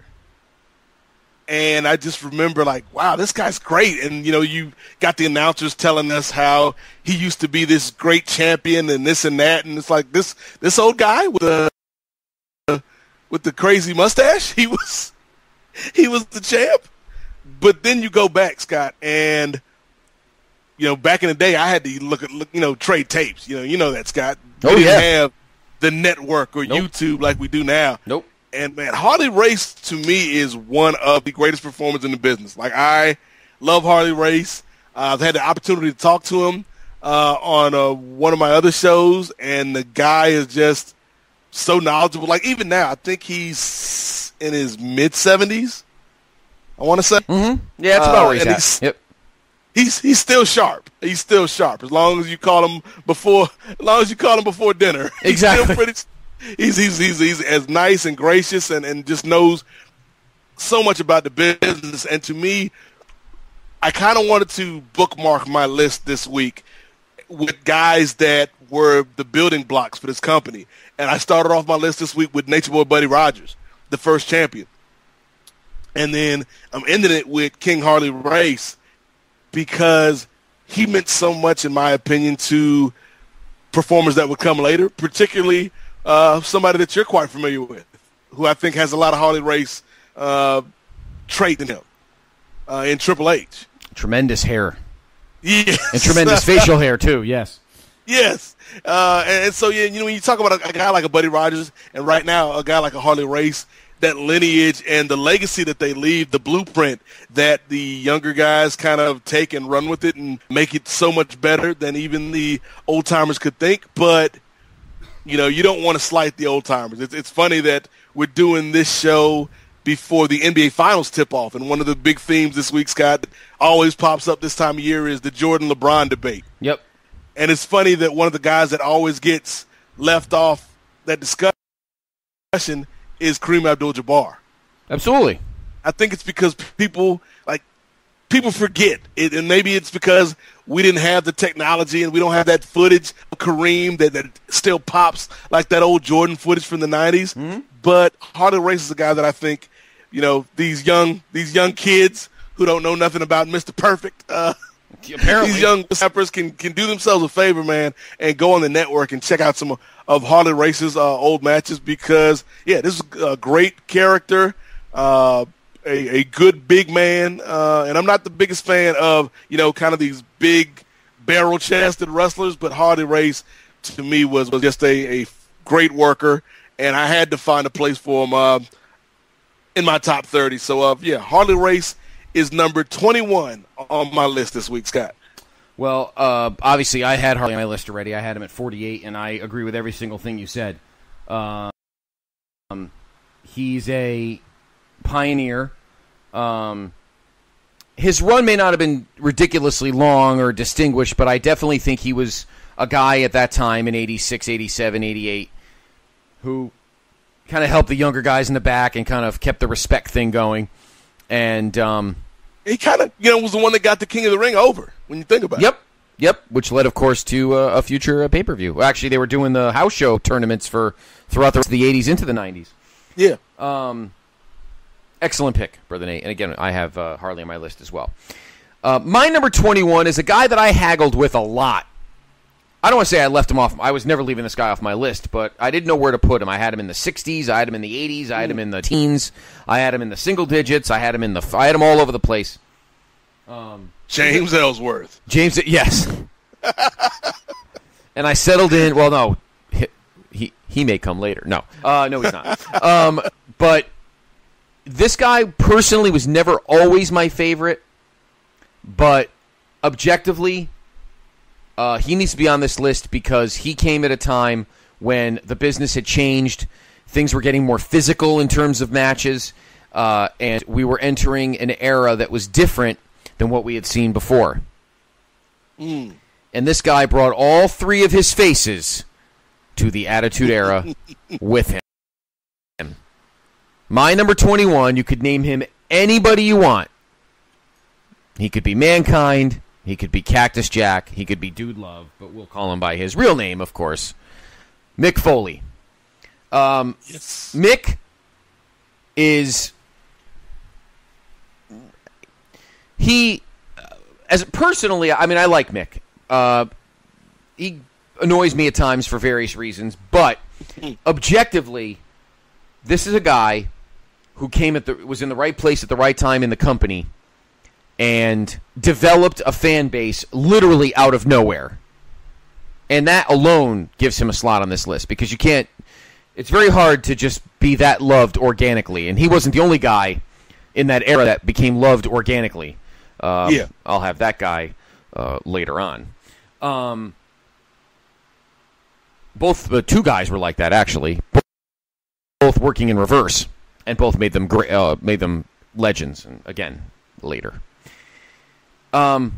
And I just remember like, wow, this guy's great. And, you got the announcers telling us how he used to be this great champion and this and that. And it's like this old guy with the crazy mustache, he was the champ. But then you go back, Scott, and back in the day, I had to look at trade tapes. You know that, Scott. We didn't have the network or YouTube like we do now. Nope. And man, Harley Race to me is one of the greatest performers in the business. Like, I love Harley Race. I've had the opportunity to talk to him on one of my other shows, and the guy is just so knowledgeable. Like, even now, I think he's in his mid-70s. I want to say. Mm-hmm. Yeah, that's about where he's at. Yep. He's still sharp. He's still sharp as long as you call him before dinner. Exactly. He's as nice and gracious and just knows so much about the business. And to me, I kind of wanted to bookmark my list this week with guys that were the building blocks for this company. And I started off my list this week with Nature Boy Buddy Rogers, the first champion. And then I'm ending it with King Harley Race, because he meant so much, in my opinion, to performers that would come later, particularly somebody that you're quite familiar with, who I think has a lot of Harley Race trait in him, in Triple H. Tremendous hair. Yes. And tremendous facial hair, too, yes. Yes. And so, when you talk about a guy like a Buddy Rogers, and right now a guy like a Harley Race, that lineage and the legacy that they leave, the blueprint that the younger guys kind of take and run with it and make it so much better than even the old-timers could think. But, you don't want to slight the old-timers. It's funny that we're doing this show before the NBA Finals tip-off, and one of the big themes this week, Scott, that always pops up this time of year is the Jordan-LeBron debate. Yep. And it's funny that one of the guys that always gets left off that discussion is Kareem Abdul-Jabbar. Absolutely. I think it's because people forget it, and maybe it's because we didn't have the technology and we don't have that footage of Kareem that still pops like that old Jordan footage from the 90s. Mm-hmm. But Harley Race is a guy that I think, these young kids who don't know nothing about Mr. Perfect, apparently, these young rappers can do themselves a favor, man, and go on the network and check out some of Harley Race's old matches, because, this is a great character, a good big man, and I'm not the biggest fan of, kind of these big barrel-chested wrestlers, but Harley Race, to me, was just a great worker, and I had to find a place for him in my top 30. So, Harley Race is number 21 on my list this week, Scott. Well, obviously, I had Harley on my list already. I had him at 48, and I agree with every single thing you said. He's a pioneer. His run may not have been ridiculously long or distinguished, but I definitely think he was a guy at that time in 86, 87, 88 who kind of helped the younger guys in the back and kind of kept the respect thing going. And he kind of, was the one that got the King of the Ring over, when you think about it. Yep, which led, of course, to a future pay-per-view. Well, actually, they were doing the house show tournaments throughout the rest of the 80s into the 90s. Yeah. Excellent pick, Brother Nate. And again, I have Harley on my list as well. My number 21 is a guy that I haggled with a lot. I don't want to say I left him off. I was never leaving this guy off my list, but I didn't know where to put him. I had him in the 60s. I had him in the 80s. I had him in the teens. I had him in the single digits. I had him all over the place. James Ellsworth. Yes. And I settled in. Well, no, he may come later. No, he's not. But this guy personally was never always my favorite. But objectively, he needs to be on this list because he came at a time when the business had changed. Things were getting more physical in terms of matches, and we were entering an era that was different than what we had seen before. And this guy brought all three of his faces to the Attitude Era with him. My number 21, you could name him anybody you want. He could be Mankind. He could be Cactus Jack. He could be Dude Love, but we'll call him by his real name, of course. Mick Foley. Yes. Mick is... Personally, I mean, I like Mick. He annoys me at times for various reasons, but objectively, this is a guy who was in the right place at the right time in the company and developed a fan base literally out of nowhere. And that alone gives him a slot on this list because you can't... It's very hard to just be that loved organically, and he wasn't the only guy in that era that became loved organically. Yeah. I'll have that guy later on. Both the two guys were like that, actually. Both working in reverse, and both made them legends. And again, later. But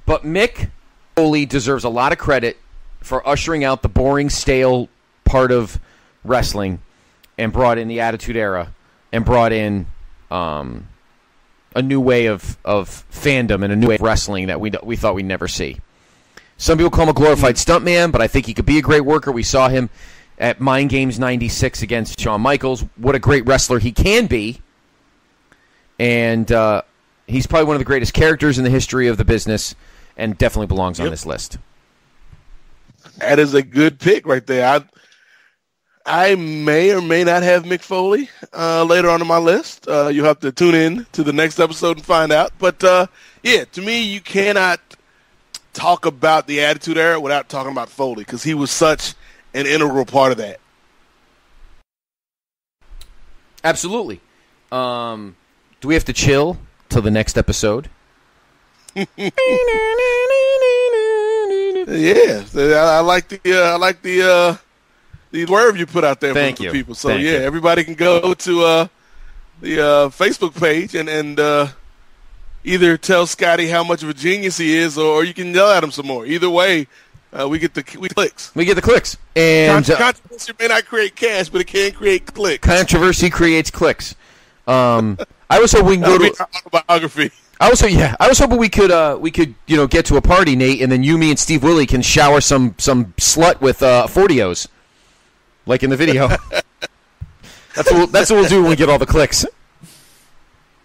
Mick Foley deserves a lot of credit for ushering out the boring, stale part of wrestling, and brought in the Attitude Era, and brought in a new way of fandom and a new way of wrestling that we thought we'd never see. Some people call him a glorified stuntman, but I think he could be a great worker. We saw him at Mind Games 96 against Shawn Michaels. What a great wrestler he can be. And he's probably one of the greatest characters in the history of the business and definitely belongs on this list. That is a good pick right there. I may or may not have Mick Foley later on in my list. You'll have to tune in to the next episode and find out. But, yeah, to me, you cannot talk about the Attitude Era without talking about Foley because he was such an integral part of that. Absolutely. Do we have to chill till the next episode? Yeah, I like the swerve you put out there for people. So Thank you. Everybody can go to the Facebook page and either tell Scotty how much of a genius he is, or you can yell at him some more. Either way, we get the clicks. We get the clicks. And controversy may not create cash, but it can create clicks. Controversy creates clicks. I was hoping we can go to autobiography. I was hoping we could get to a party, Nate, and then you, me, and Steve Willie can shower some slut with 40-Os, like in the video. That's what we'll do when we get all the clicks.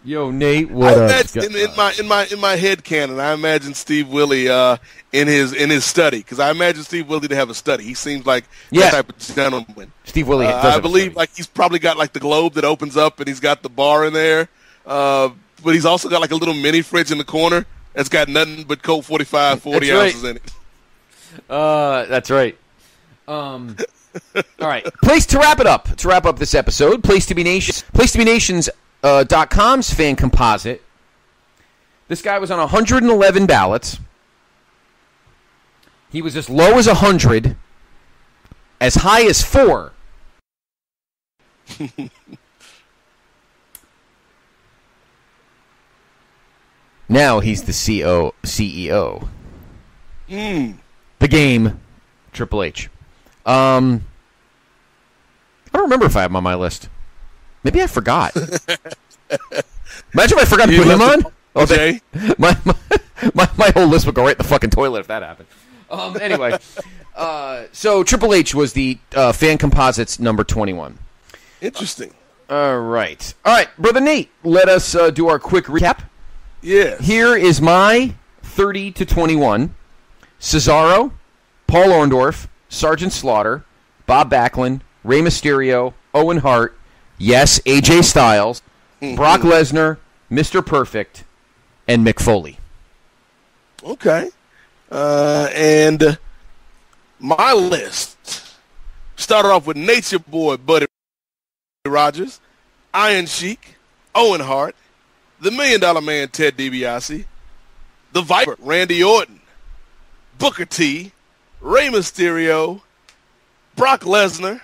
Yo, Nate, what up? In my head canon, I imagine Steve Willie in his study because I imagine Steve Willie to have a study. He seems like that type of gentleman. Steve Willie, I believe, like he's probably got like the globe that opens up and he's got the bar in there. But he's also got like a little mini fridge in the corner that's got nothing but Colt 45 40 ounces in it. That's right. All right. Place to wrap it up. To wrap up this episode, Place to Be Nations. .com's fan composite. This guy was on 111 ballots. He was as low as 100, as high as 4. Now he's the CEO. The Game, Triple H. I don't remember if I have him on my list. Maybe I forgot. Imagine if I forgot to put him on. Jay. My whole list would go right in the fucking toilet if that happened. Anyway, so Triple H was the fan composites number 21. Interesting. All right, Brother Nate. Let us do our quick recap. Yeah. Here is my 30 to 21: Cesaro, Paul Orndorff, Sergeant Slaughter, Bob Backlund, Rey Mysterio, Owen Hart, yes, AJ Styles, Brock Lesnar, Mr. Perfect, and Mick Foley. Okay. And my list started off with Nature Boy Buddy Rogers, Iron Sheik, Owen Hart, the $1 Million Man Ted DiBiase, the Viper Randy Orton, Booker T, Rey Mysterio, Brock Lesnar,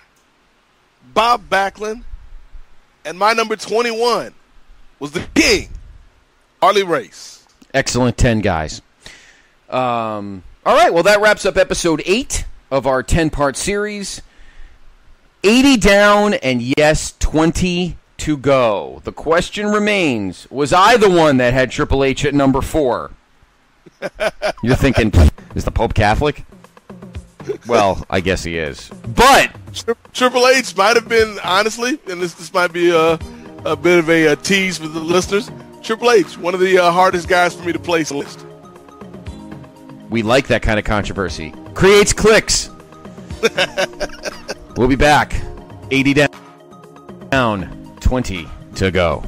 Bob Backlund, and my number 21 was the King, Harley Race. Excellent 10 guys. All right, well, that wraps up episode 8 of our 10-part series. 80 down, and yes, 20 to go. The question remains, was I the one that had Triple H at number 4? You're thinking, is the Pope Catholic? Well, I guess he is. But Triple H might have been, honestly, and this might be a bit of a tease for the listeners, Triple H, one of the hardest guys for me to place a list. We like that kind of controversy. Creates clicks. We'll be back. 80 down, 20 to go.